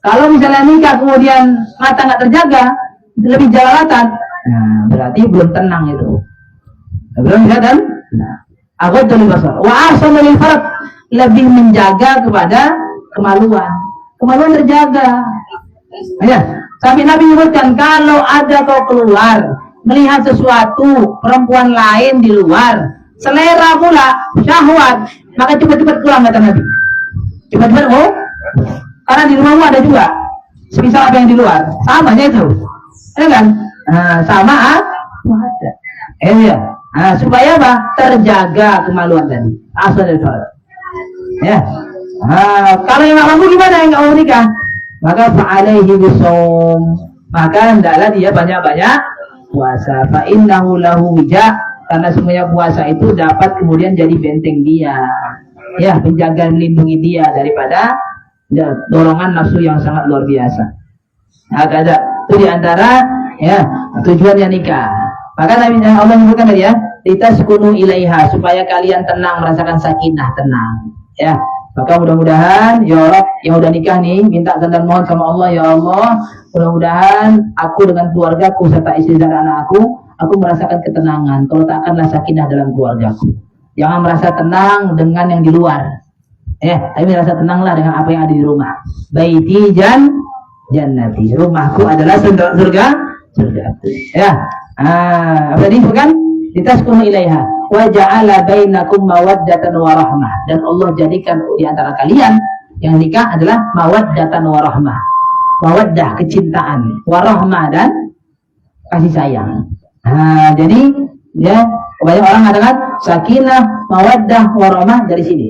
Kalau misalnya nikah kemudian mata nggak terjaga, lebih jalalatan, nah, berarti belum tenang itu. Belum bisa kan? Nah, aghaddu lil basar. Wa ahsanu lil farj, lebih menjaga kepada kemaluan. Kemaluan terjaga. Ya, sampai Nabi menyebutkan kalau ada kau keluar melihat sesuatu perempuan lain di luar, selera pula syahwat, maka cepat-cepat pulang, kata Nabi. Cepat-cepat karena di rumahmu ada juga semisal apa yang di luar, sama aja itu, ya kan? Nah, sama ada. Ya. Nah, supaya apa? Terjaga kemaluan tadi. Asal dari sholat. Ya. Nah, kalau yang nggak mampu gimana, yang nggak mau nikah? Maka fa'alaihi bisawm, maka hendaklah dia banyak-banyak puasa. Fa innahu lahu wija, karena semuanya puasa itu dapat kemudian jadi benteng dia, ya, menjaga melindungi dia daripada dorongan nafsu yang sangat luar biasa. Nah, ada itu diantara ya tujuannya nikah. Maka Nabi Allah menyebutkan tadi ya, litaskunu ilaiha, supaya kalian tenang, merasakan sakinah, tenang, ya. Maka mudah-mudahan ya Allah yang udah nikah nih, minta dan mohon sama Allah, ya Allah, mudah-mudahan aku dengan keluargaku serta istri dan anak aku merasakan ketenangan. Kalau takkanlah sakinah dalam keluargaku. Jangan merasa tenang dengan yang di luar. Tapi merasa tenanglah dengan apa yang ada di rumah. Baiti jannati. Rumahku adalah surga. Ya. Apa tadi bukan? Litaskunu ilaiha wa ja'ala bainakum mawaddatan wa rahmah, dan Allah jadikan di antara kalian yang nikah adalah mawaddatan wa rahmah. Mawaddah, kecintaan, wa rahmah, dan kasih sayang. Jadi ya banyak orang mengatakan sakinah, mawaddah, wa rahmah dari sini.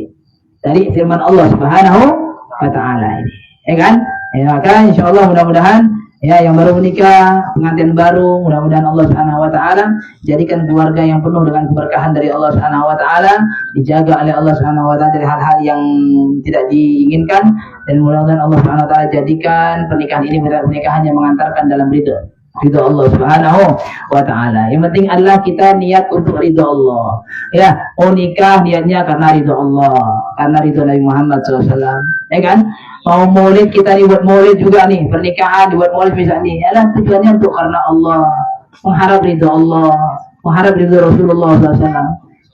Dari firman Allah Subhanahu wa taala ini. Ya kan? Ya, maka insyaallah mudah-mudahan ya yang baru menikah, pengantin baru, mudah-mudahan Allah Subhanahu wa taala jadikan keluarga yang penuh dengan keberkahan dari Allah Subhanahu wa taala, dijaga oleh Allah Subhanahu wa taala dari hal-hal yang tidak diinginkan, dan mudah-mudahan Allah Subhanahu wa taala jadikan pernikahan ini pernikahan yang mengantarkan dalam ridha Allah Subhanahu wa taala. Yang penting adalah kita niat untuk ridha Allah. Ya, nikah niatnya karena ridha Allah, karena ridha Nabi Muhammad SAW. Ya kan? Mau maulid kita dibuat maulid juga nih, pernikahan dibuat maulid misalnya nih, adalah tujuannya untuk karena Allah, mengharap ridha Allah, mengharap ridha Rasulullah SAW.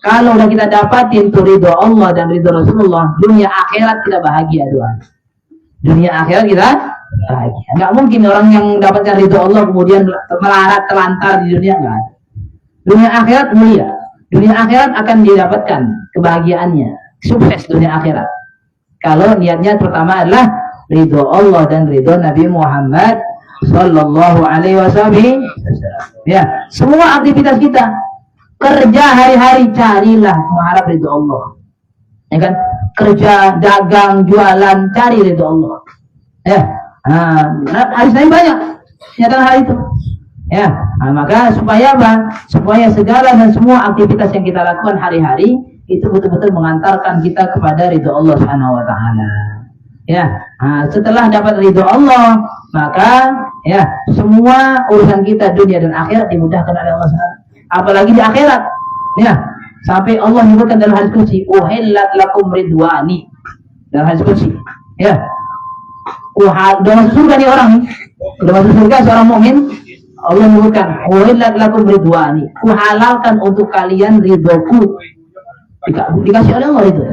Kalau udah kita dapatin tuh ridha Allah dan ridha Rasulullah, dunia akhirat kita bahagia doang. Dunia akhirat kita bahagia. Nggak mungkin orang yang dapatkan ridha Allah kemudian melarat telantar di dunia, nggak ada. Dunia akhirat mulia. Dunia akhirat akan didapatkan kebahagiaannya, sukses dunia akhirat. Kalau niatnya pertama adalah ridho Allah dan ridho Nabi Muhammad Sallallahu Alaihi Wasallam. Ya, semua aktivitas kita, kerja hari-hari carilah mengharap ridho Allah. Ya kan? Kerja, dagang, jualan, cari ridho Allah. Ya, hadis lain banyak nyata hal itu. Ya, maka supaya apa? Supaya segala dan semua aktivitas yang kita lakukan hari-hari itu betul-betul mengantarkan kita kepada ridho Allah Subhanahu wa taala. Ya, setelah dapat ridho Allah, maka ya semua urusan kita dunia dan akhirat dimudahkan oleh Allah Subhanahu. Apalagi di akhirat. Ya, sampai Allah menyebutkan dalam hadis qudsi, "Uhillat lakum ridwani." Dalam hadis qudsi. Ya. Udah masuk surga nih orang nih. Udah masuk surga seorang mukmin. Allah menyebutkan, "Uhillat lakum ridwani." Kuhalalkan untuk kalian ridhoku. Dikasih oleh Allah itu.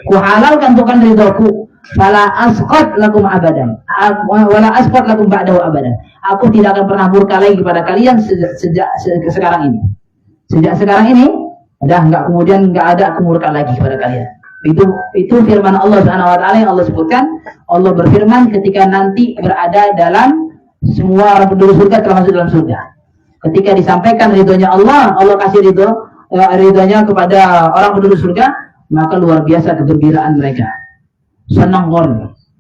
Kuhalalkan untuk kalian ridhoku. Fala asqat lakum abadan. Wala asqat lakum ba'dahu abadan. Aku tidak akan pernah murka lagi kepada kalian sejak sekarang ini. Sejak sekarang ini, Udah nggak, kemudian nggak ada kemurkaan lagi kepada kalian. Itu firman Allah Subhanahu wa taala yang Allah sebutkan. Allah berfirman ketika nanti berada dalam semua orang penduduk surga termasuk dalam surga. Ketika disampaikan ridhonya Allah, Allah kasih ridhonya kepada orang penduduk surga, maka luar biasa kegembiraan mereka. Senang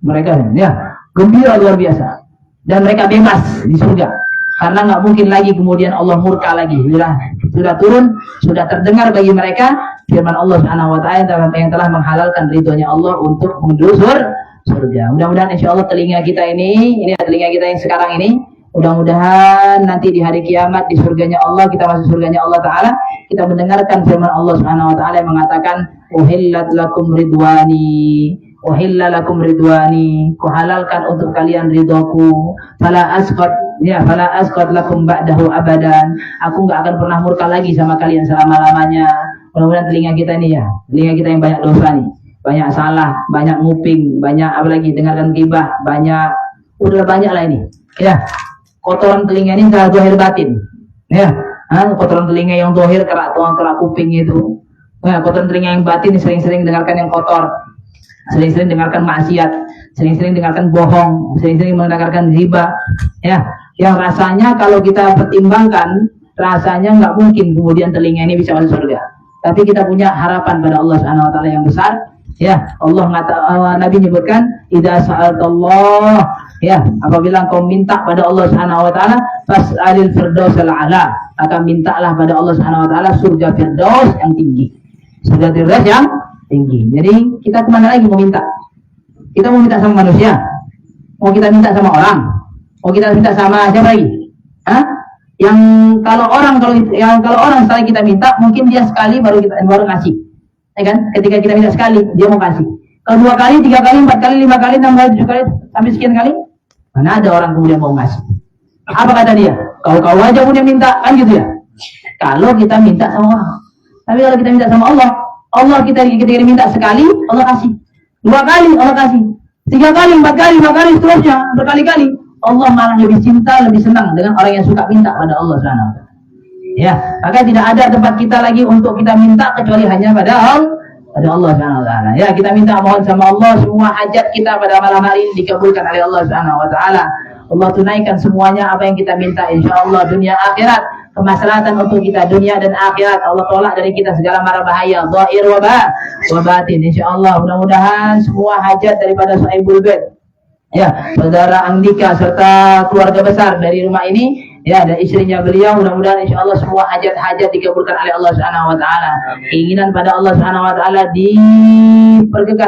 mereka, ya, gembira luar biasa. Dan mereka bebas di surga. Karena nggak mungkin lagi kemudian Allah murka lagi. Sudah turun, sudah terdengar bagi mereka firman Allah Subhanahu wa taala yang telah menghalalkan ridhonya Allah untuk menuju surga. Mudah-mudahan insya Allah telinga kita ini telinga kita yang sekarang ini, mudah-mudahan nanti di hari kiamat di surganya Allah, kita masuk surganya Allah taala, kita mendengarkan firman Allah Subhanahu wa taala yang mengatakan uhillat lakum ridwani, uhilla lakum ridwani, kuhalalkan untuk kalian ridhoku, fala asqat lakum ba'dahu abadan, aku enggak akan pernah murka lagi sama kalian selama-lamanya. Mudah-mudahan telinga kita ini ya, telinga kita yang banyak dosa nih, banyak salah, banyak nguping, banyak apalagi dengarkan gibah, udah banyak lah ini. Ya, kotoran telinga ini sudah zahir batin. Ya, kotoran telinga yang zahir kerak kuping itu. Nah, kotoran telinga yang batin sering-sering dengarkan yang kotor, sering-sering dengarkan maksiat, sering-sering dengarkan bohong, sering-sering mendengarkan riba. Ya, yang rasanya kalau kita pertimbangkan, rasanya nggak mungkin kemudian telinga ini bisa masuk surga. Tapi kita punya harapan pada Allah Subhanahu wa taala yang besar. Ya, Nabi menyebutkan idza sa'altallah, ya, apabila engkau minta pada Allah Subhanahu wa taala, fas'alil firdausal a'la, maka mintalah pada Allah Subhanahu wa taala surga firdaus yang tinggi. Surga firdaus yang tinggi. Jadi kita kemana lagi mau minta? Kita mau minta sama manusia? Mau kita minta sama orang? Mau kita minta sama siapa lagi? Kalau orang sekali kita minta, mungkin dia sekali baru ngasih. Ya kan? Ketika kita minta sekali, dia mau kasih. Kalau 2 kali, 3 kali, 4 kali, 5 kali, 6 kali, 7 kali, sampai sekian kali, mana ada orang kemudian mau ngasih? Apa kata dia? Kau aja punya minta, kan gitu ya? Kalau kita minta sama orang. Tapi kalau kita minta sama Allah kita minta sekali, Allah kasih. 2 kali, Allah kasih. 3 kali, 4 kali, 5 kali, seterusnya, berkali-kali. Allah malah lebih cinta, lebih senang dengan orang yang suka minta pada Allah Subhanahu wa taala. Ya, maka tidak ada tempat kita lagi untuk kita minta kecuali hanya pada Allah Subhanahu wa taala. Ya, kita minta mohon sama Allah semua hajat kita pada malam hari ini dikabulkan oleh Allah Subhanahu wa taala. Allah tunaikan semuanya apa yang kita minta, insyaallah dunia akhirat, kemaslahatan untuk kita dunia dan akhirat. Allah tolak dari kita segala mara bahaya, zahir wa batin. Insyaallah mudah-mudahan semua hajat daripada sahibul bait, ya, saudara Andika serta keluarga besar dari rumah ini, ya, dan istrinya beliau, mudah-mudahan insyaallah semua hajat-hajat dikabulkan oleh Allah Subhanahu wa taala. Keinginan pada Allah Subhanahu wa taala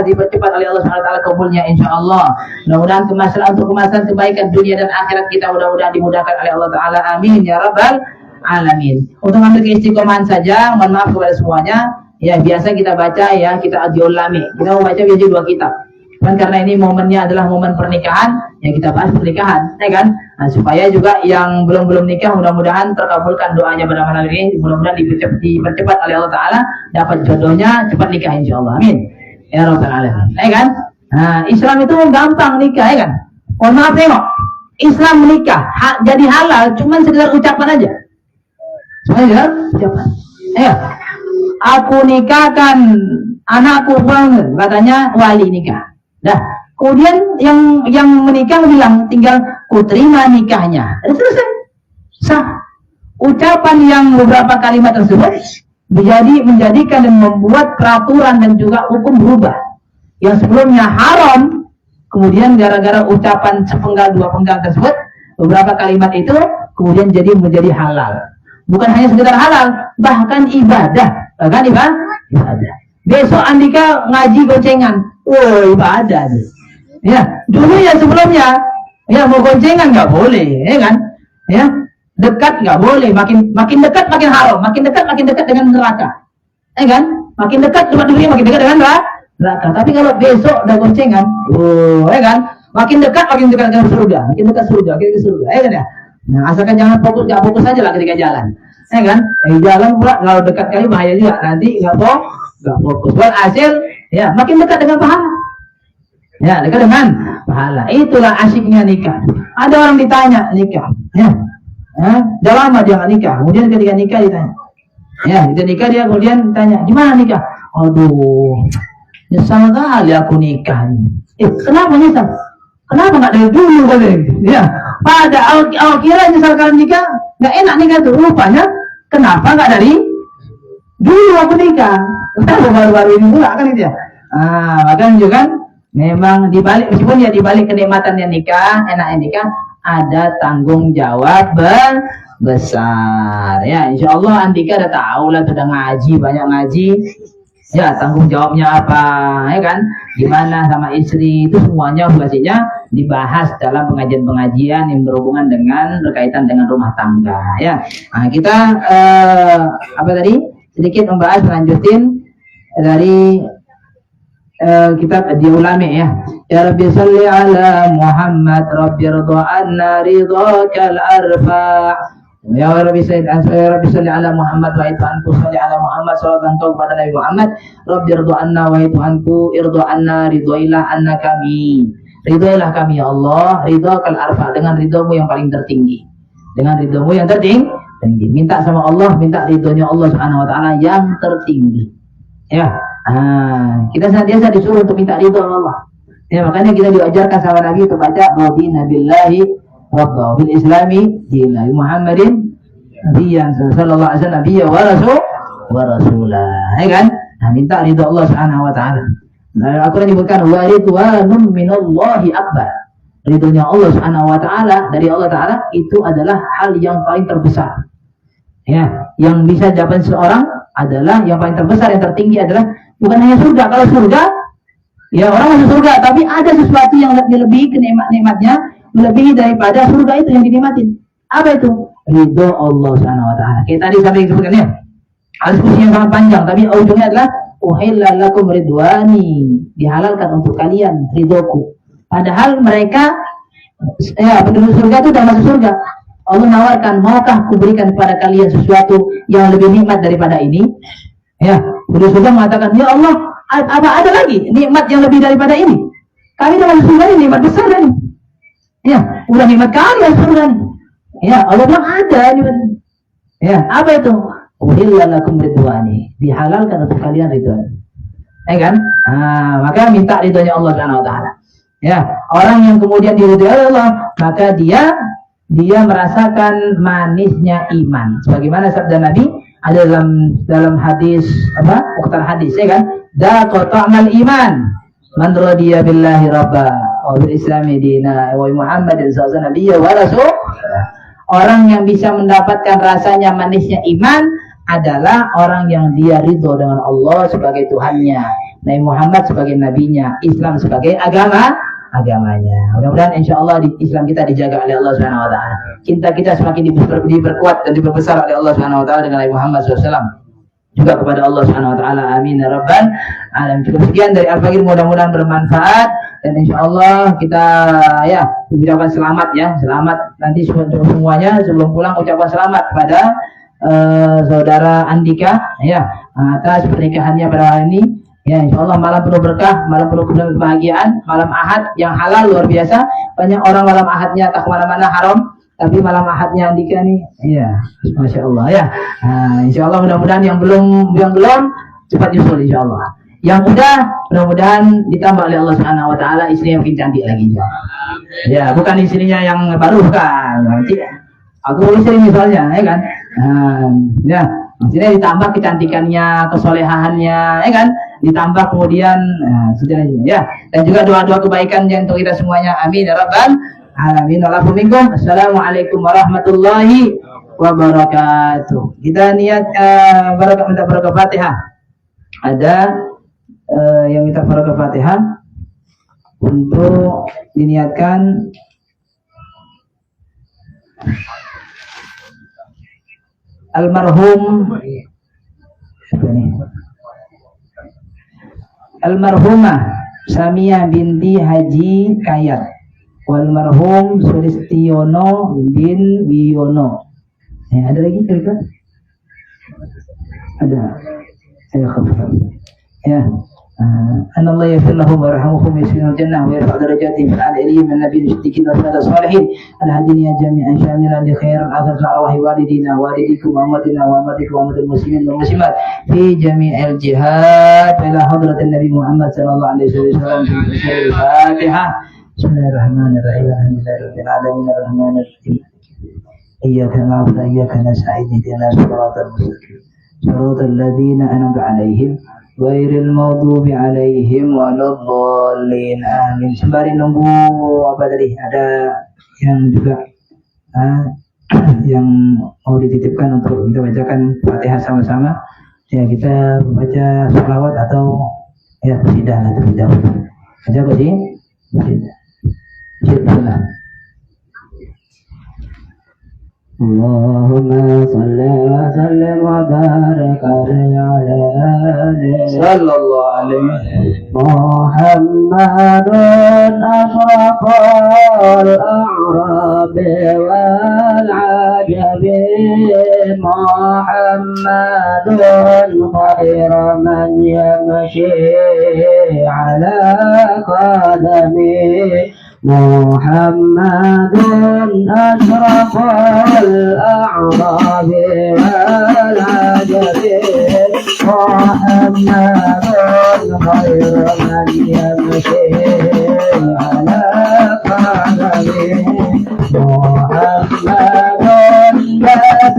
dipercepat oleh Allah Subhanahu wa taala kabulnya insyaallah. Mudah-mudahan kemaslahatan kebaikan dunia dan akhirat kita mudah-mudahan dimudahkan oleh Allah taala. Amin ya rabbal alamin. Untuk ambil keistiqomahan saja, mohon maaf kepada semuanya. Ya, biasa kita baca, ya, kita Adiyul Lami. Kita mau baca biasa 2 kitab. Kan karena ini momennya adalah momen pernikahan, ya kita bahas pernikahan, ya kan? Nah, supaya juga yang belum nikah mudah-mudahan terkabulkan doanya pada malam ini, mudah-mudahan dipercepat oleh Allah Taala, dapat jodohnya, cepat nikah insyaallah. Amin. Ya rabbal alamin. Ya kan? Nah, Islam itu gampang nikah, ya kan? Mohon maaf, tengok. Islam menikah jadi halal cuman sekedar ucapan aja. Cuma sekedar ucapan. Ya. Aku nikahkan anakku, katanya wali nikah. Nah, kemudian yang menikah bilang tinggal ku terima nikahnya. Selesai. Sah. Ucapan yang beberapa kalimat tersebut menjadikan dan membuat peraturan dan juga hukum berubah. Yang sebelumnya haram, kemudian gara-gara ucapan sepenggal 2 penggal tersebut, beberapa kalimat itu kemudian menjadi halal. Bukan hanya sekedar halal, bahkan ibadah. Bahkan ibadah. Besok Andika ngaji goncengan. Ibadah. Ya, dulu ya sebelumnya, ya mau goncengan nggak boleh, ya kan? Ya, dekat nggak boleh, makin dekat makin haram, makin dekat dengan neraka, ya kan? Makin dekat tempat dunia makin dekat dengan neraka. Tapi kalau besok udah goncengan, ya kan? Makin dekat dengan surga, makin dekat surga, ya kan ya? Nah, asalkan jangan nggak fokus aja lah ketika jalan, ya kan? Jalan pula kalau dekat kali bahaya juga, nanti nggak fokus. Hasil, ya makin dekat dengan pahala. Ya, dekat dengan pahala. Itulah asyiknya nikah. Ada orang ditanya nikah, udah lama dia nggak nikah. Kemudian ketika nikah ditanya, Ya, itu nikah dia kemudian tanya, gimana nikah? Aduh, nyesal kali aku nikah. Kenapa nyesal? Kenapa nggak dari dulu kali? Ya, pada awal kira nyesal kali nikah, nggak enak nikah tuh. Rupanya, kenapa nggak dari dulu aku nikah? Kenapa baru-baru ini pula kan itu ya? Makanya juga kan, memang dibalik meskipun ya dibalik kenikmatannya nikah, enaknya nikah, ada tanggung jawab besar ya. Insya Allah Andika udah tahu lah, sudah ngaji, banyak ngaji ya, tanggung jawabnya apa ya kan, gimana sama istri, itu semuanya basicnya dibahas dalam pengajian-pengajian yang berhubungan dengan berkaitan dengan rumah tangga ya. Kita apa tadi sedikit membahas, lanjutin dari kitab Ad-Diulami ya. Ya Rabbi salli ala Muhammad, Rabbi rida anna ridhakal arfa. Ya Rabbi salli ala Muhammad, wa Tuhanku salli ala Muhammad, salawat engkau kepada Nabi Muhammad. Rabbi rida anna, wa Tuhanku irda anna, ridailah anna kami. Ridailah kami ya Allah, ridhakal arfa, dengan ridhamu yang paling tertinggi. Dengan ridhamu yang tertinggi. Minta sama Allah, minta ridhonya Allah Subhanahu wa taala yang tertinggi. Ya. Kita senantiasa disuruh untuk minta ridho Allah. Ya, makanya kita diajarkan sama Nabi untuk baca radina billahi rabba bil islami dinan Muhammadin nabiyyan sallallahu alaihi wasallam nabiyya wa rasulah. Ya kan? Minta ridho Allah Subhanahu wa taala. Nah, Al-Qur'an menyebutkan wa ridwanun minallahi akbar. Ridhonya Allah Subhanahu wa taala dari Allah taala itu adalah hal yang paling terbesar. Ya, yang bisa dapat seorang adalah yang paling terbesar, yang tertinggi adalah bukan hanya surga. Kalau surga, ya orang masuk surga, tapi ada sesuatu yang lebih kenikmat-nikmatnya, melebihi daripada surga itu yang dinikmatin. Apa itu? Ridho Allah Subhanahu wa taala. Kita tadi sampai disebutkan ya. Diskusi yang sangat panjang, tapi ujungnya adalah uhilla lakum ridwani, dihalalkan untuk kalian ridhoku. Padahal mereka ya penduduk surga itu sudah masuk surga. Allah nawarkan, maukah kuberikan kepada kalian sesuatu yang lebih nikmat daripada ini? Ya, penduduk surga mengatakan, ya Allah, apa ada lagi nikmat yang lebih daripada ini? Kami dalam surga ini nikmat besar kan? Ya, udah nikmat kali ya surga ini. Ya, Allah bilang ada nikmat. Ya, apa itu? Uhilla lakum ridwani, dihalalkan untuk kalian ridwan. Ya kan? Maka minta ridhonya Allah Subhanahu wa taala. Ya, orang yang kemudian diridhoi Allah, maka dia merasakan manisnya iman. Sebagaimana sabda Nabi ada dalam hadis apa? Mukhtar hadis ya kan? Daqa ta'mal iman man radiya billahi rabba wa bil islami dina wa Muhammadin sallallahu alaihi wasallam wa rasul. Orang yang bisa mendapatkan rasanya manisnya iman adalah orang yang dia ridho dengan Allah sebagai Tuhannya, Nabi Muhammad sebagai nabinya, Islam sebagai agamanya. Mudah-mudahan insya Allah Islam kita dijaga oleh Allah Subhanahu wa taala. Cinta kita semakin diperkuat dan diperbesar oleh Allah Subhanahu wa taala dengan Nabi Muhammad SAW. Juga kepada Allah Subhanahu wa taala. Amin ya rabbal alamin. Cukup sekian dari Al-Fakir, mudah-mudahan bermanfaat dan insya Allah kita ya ucapkan selamat ya. Selamat nanti semuanya sebelum pulang ucapkan selamat kepada saudara Andika ya atas pernikahannya pada hari ini. Ya, insya Allah malam penuh berkah, malam penuh kebahagiaan, malam Ahad yang halal luar biasa. Banyak orang malam Ahadnya tak kemana-mana haram, tapi malam Ahadnya Andika nih, ya, masya Allah ya. Insya Allah mudah-mudahan yang belum cepat nyusul insya Allah. Yang udah mudah-mudahan ditambah oleh Allah Subhanahu wa taala istri yang makin cantik lagi ya. Ya, bukan istrinya yang baru kan. Nanti aku istri misalnya, ya kan. Ya, maksudnya ditambah kecantikannya, kesolehaannya, ya kan? Ditambah kemudian sejenisnya ya. Dan juga doa-doa kebaikan yang untuk kita semuanya. Amin ya rabbal alamin. Assalamualaikum warahmatullahi wabarakatuh. Kita niat minta barakah Fatihah. Ada yang minta barakah Fatihah untuk diniatkan almarhumah Samia binti Haji Kayat wal marhum Sulistiono bin Wiono. Ada lagi kira-kira? Ada. Ya. أن الله يغفر لهم ويرحمهم ويسكنهم الجنة ويرفع درجاتهم في العليين من النبي الصديقين والشهداء الصالحين الهادين جميعا شاملا لخير الآخرة الأرواح والدينا ووالديكم وأمتنا وأمتكم وأمة المسلمين والمسلمات في جميع الجهات إلى حضرة النبي محمد صلى الله عليه وسلم في الفاتحة. بسم الله الرحمن الرحيم الحمد لله رب العالمين الرحمن الرحيم إياك نعبد وإياك نستعين اهدنا الصراط المستقيم صراط الذين أنعمت عليهم غير المغضوب عليهم waladdallin. Amin. Sembari nunggu apa tadi ada yang juga yang mau dititipkan untuk kita bacakan Fatihah sama-sama. Ya kita baca sholawat atau ya qasidah lah terlebih dahulu. Baca qasidah. Bismillah. اللهم صل وسلم وبارك على صلى الله عليه محمد أشرف الأعراب والعجب محمد خير من يمشي على قدمه محمد أشرف الأعراب والعجب محمد خير من يمشي على قدمه محمد باسط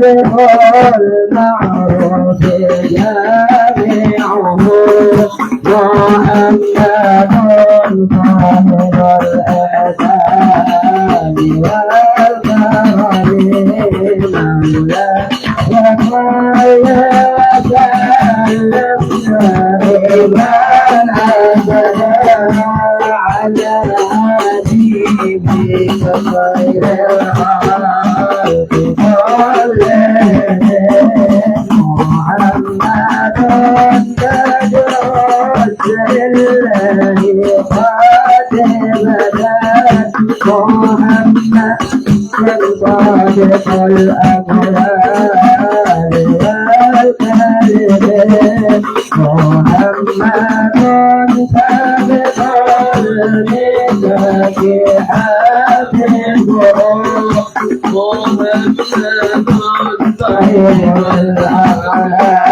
المعروف جامعه محمد صاحب الإحسان والكرم مولاي وسلم دائما أبدا على حبيبك خير الخلق كلهم محمد تاج الله خاتمة محمد صادق الأقوال والكلم محمد سابق المسك حافظه محمد طيب الأخلاق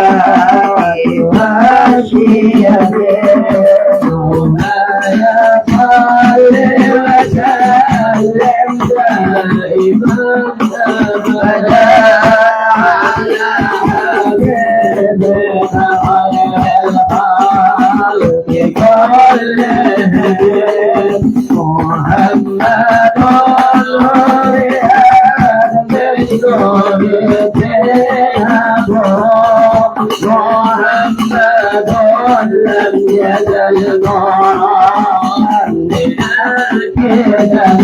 وشيته مولاي صل وسلم دائما أبدا على حبيبك خير الخلق كلهم محمد محمد لم يزل نورا من الكتاب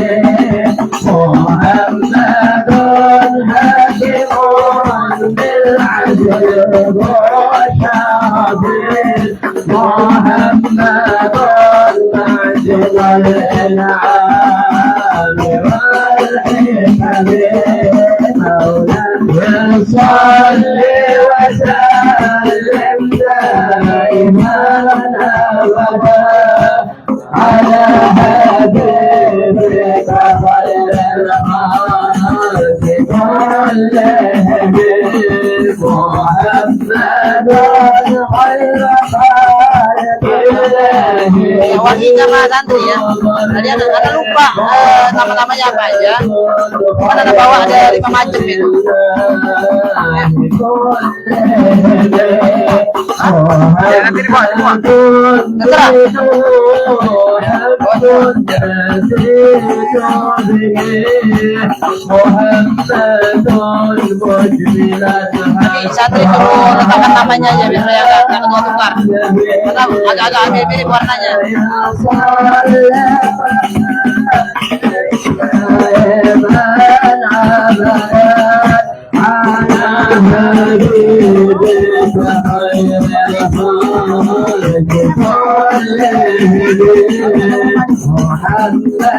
محمد حاكم بالعدل والشرف محمد معجز الانعام والحكم مولاي صل وسلم دائما ابدا على حبيبك خير الخلق كلهم محمد خير خلق الله. Wasinya Mas Andri ya. Tadi ada lupa nama-namanya apa aja. Kan ada bawa ada 5 macam itu. Ya nanti dibawa semua. Terserah. Tapi Santri suruh letakkan namanya aja biar saya nggak tukar. Karena agak-agak mirip warnanya. محمد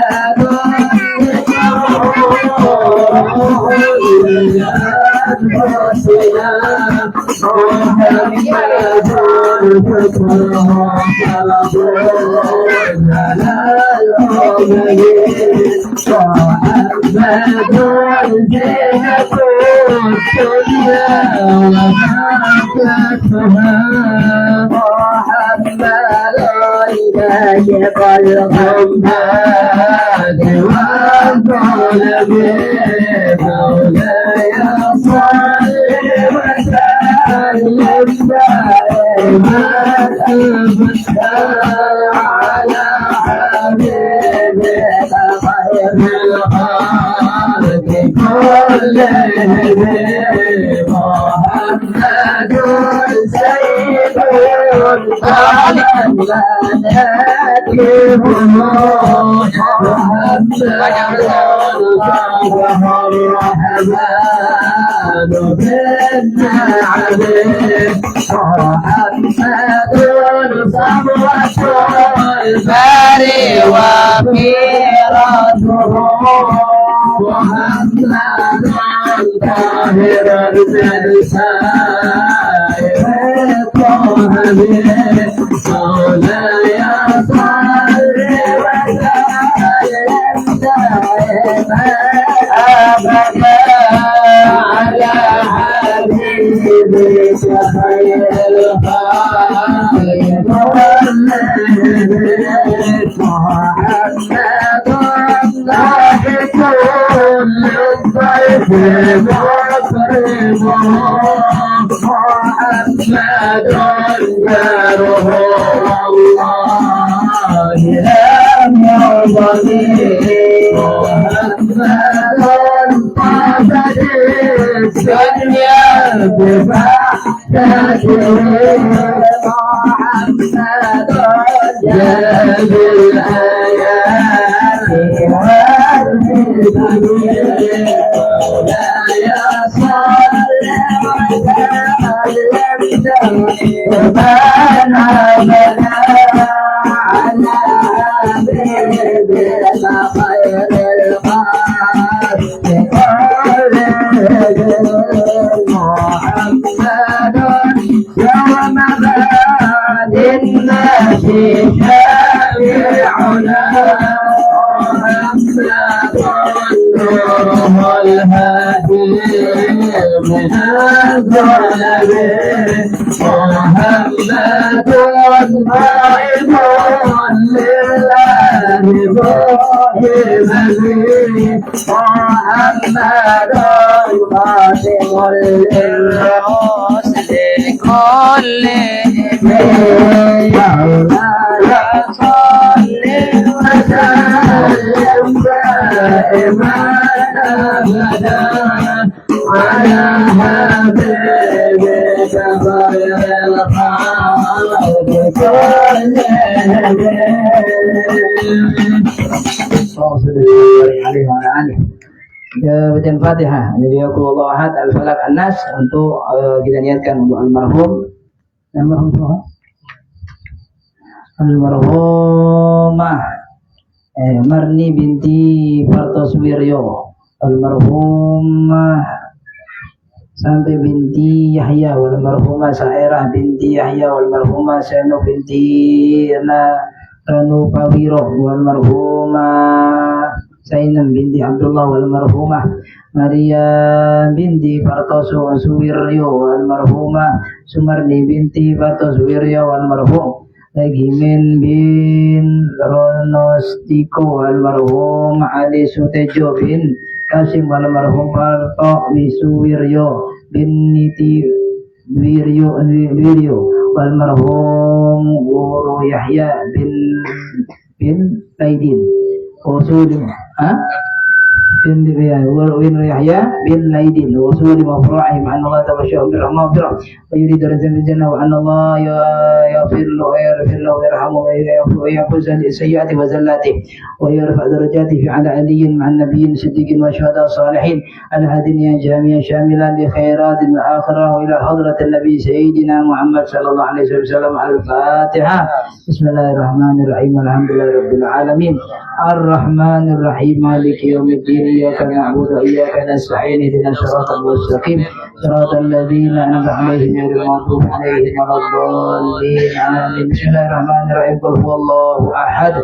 Bacaan Fatihah. Jadi aku Allah Ahad Al-Falaq An-Nas untuk kita niatkan untuk almarhumah Marni binti Fartoswiryo, almarhumah sampai binti Yahya, walmarhumah Sairah binti Yahya, walmarhumah Seno binti Ranu Pawiro, walmarhumah Zainab binti Abdullah, walmarhumah Maria binti Fartoso Suwiryo, walmarhumah Sumarni binti Fartoswiryo, walmarhum Gimin bin Ronostiko, almarhum Ali Sutejo bin Kasim, almarhum Parto Wisuwiryo bin Niti Wiryo, almarhum Guru Yahya bin Laidin Usul bin Yahya bin Laidin Usul mafru'ihim an Allah tabashshahum birrahmah wa yurid darajatan jannah wa anna Allah yaghfir lahu wa yarhamu wa yahfaz sayyi'ati wa zallati wa yarfa darajati fi 'ala aliyyin ma'an nabiyyin siddiqin wa syuhada salihin al-hadin ya jami'an syamilan li khairatin akhirah wa ila hadratin nabi sayyidina Muhammad sallallahu alaihi wasallam. Al-Fatihah. Bismillahirrahmanirrahim. Alhamdulillahirabbil alamin. Ar-Rahmanir Rahim. Maliki yaumiddin. الدين إياك نعبد وإياك نستعين اهدنا الصراط المستقيم صراط الذين أنعمت عليهم غير المغضوب عليهم ولا الضالين آمين. بسم الله الرحمن الرحيم. قل هو الله أحد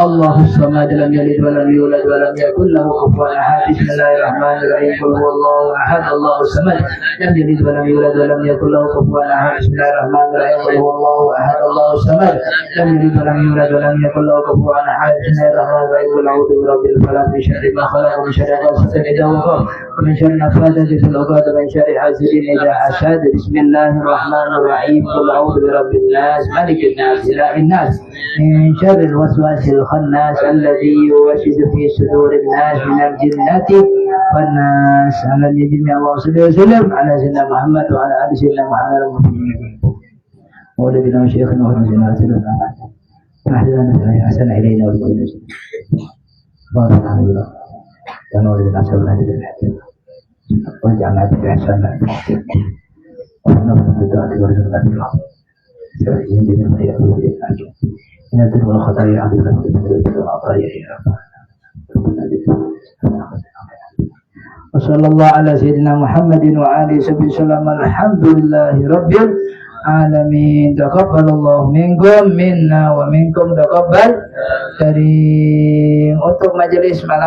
الله الصمد لم يلد ولم يولد ولم يكن له كفوا أحد. بسم الله الرحمن الرحيم. قل هو الله أحد الله الصمد لم يلد ولم يولد ولم يكن له كفوا أحد. بسم الله الرحمن الرحيم. قل هو الله أحد الله الصمد لم يلد ولم يولد ولم يكن له كفوا أحد. بسم الله الرحمن الرحيم. قل أعوذ برب الفلق من شر ما خلق ومن شر غاسق إذا وقب ومن شر النفاثات في العقد ومن شر حاسد إذا حسد. بسم الله الرحمن الرحيم. قل أعوذ برب الناس ملك الناس إله الناس من شر الوسواس الخناس الذي يوسوس في صدور الناس من الجنة والناس. على الجميع اللهم صل وسلم على سيدنا محمد وعلى آل سيدنا محمد ولدنا وشيخنا ورسولنا وسلمنا واحسن أحسن إلينا والمؤمنين بارك الله ونولدنا سبحانه وتعالى واجعلنا بإحساننا ونفذ بالدعاء ورزقنا بالله سبحانه وتعالى من الذنوب والخطايا عظيمة من العطايا يا رب. وصلى الله على سيدنا محمد وآله وسلم. الحمد لله رب العالمين. تقبل الله منكم منا ومنكم تقبل karim. Untuk majelis malam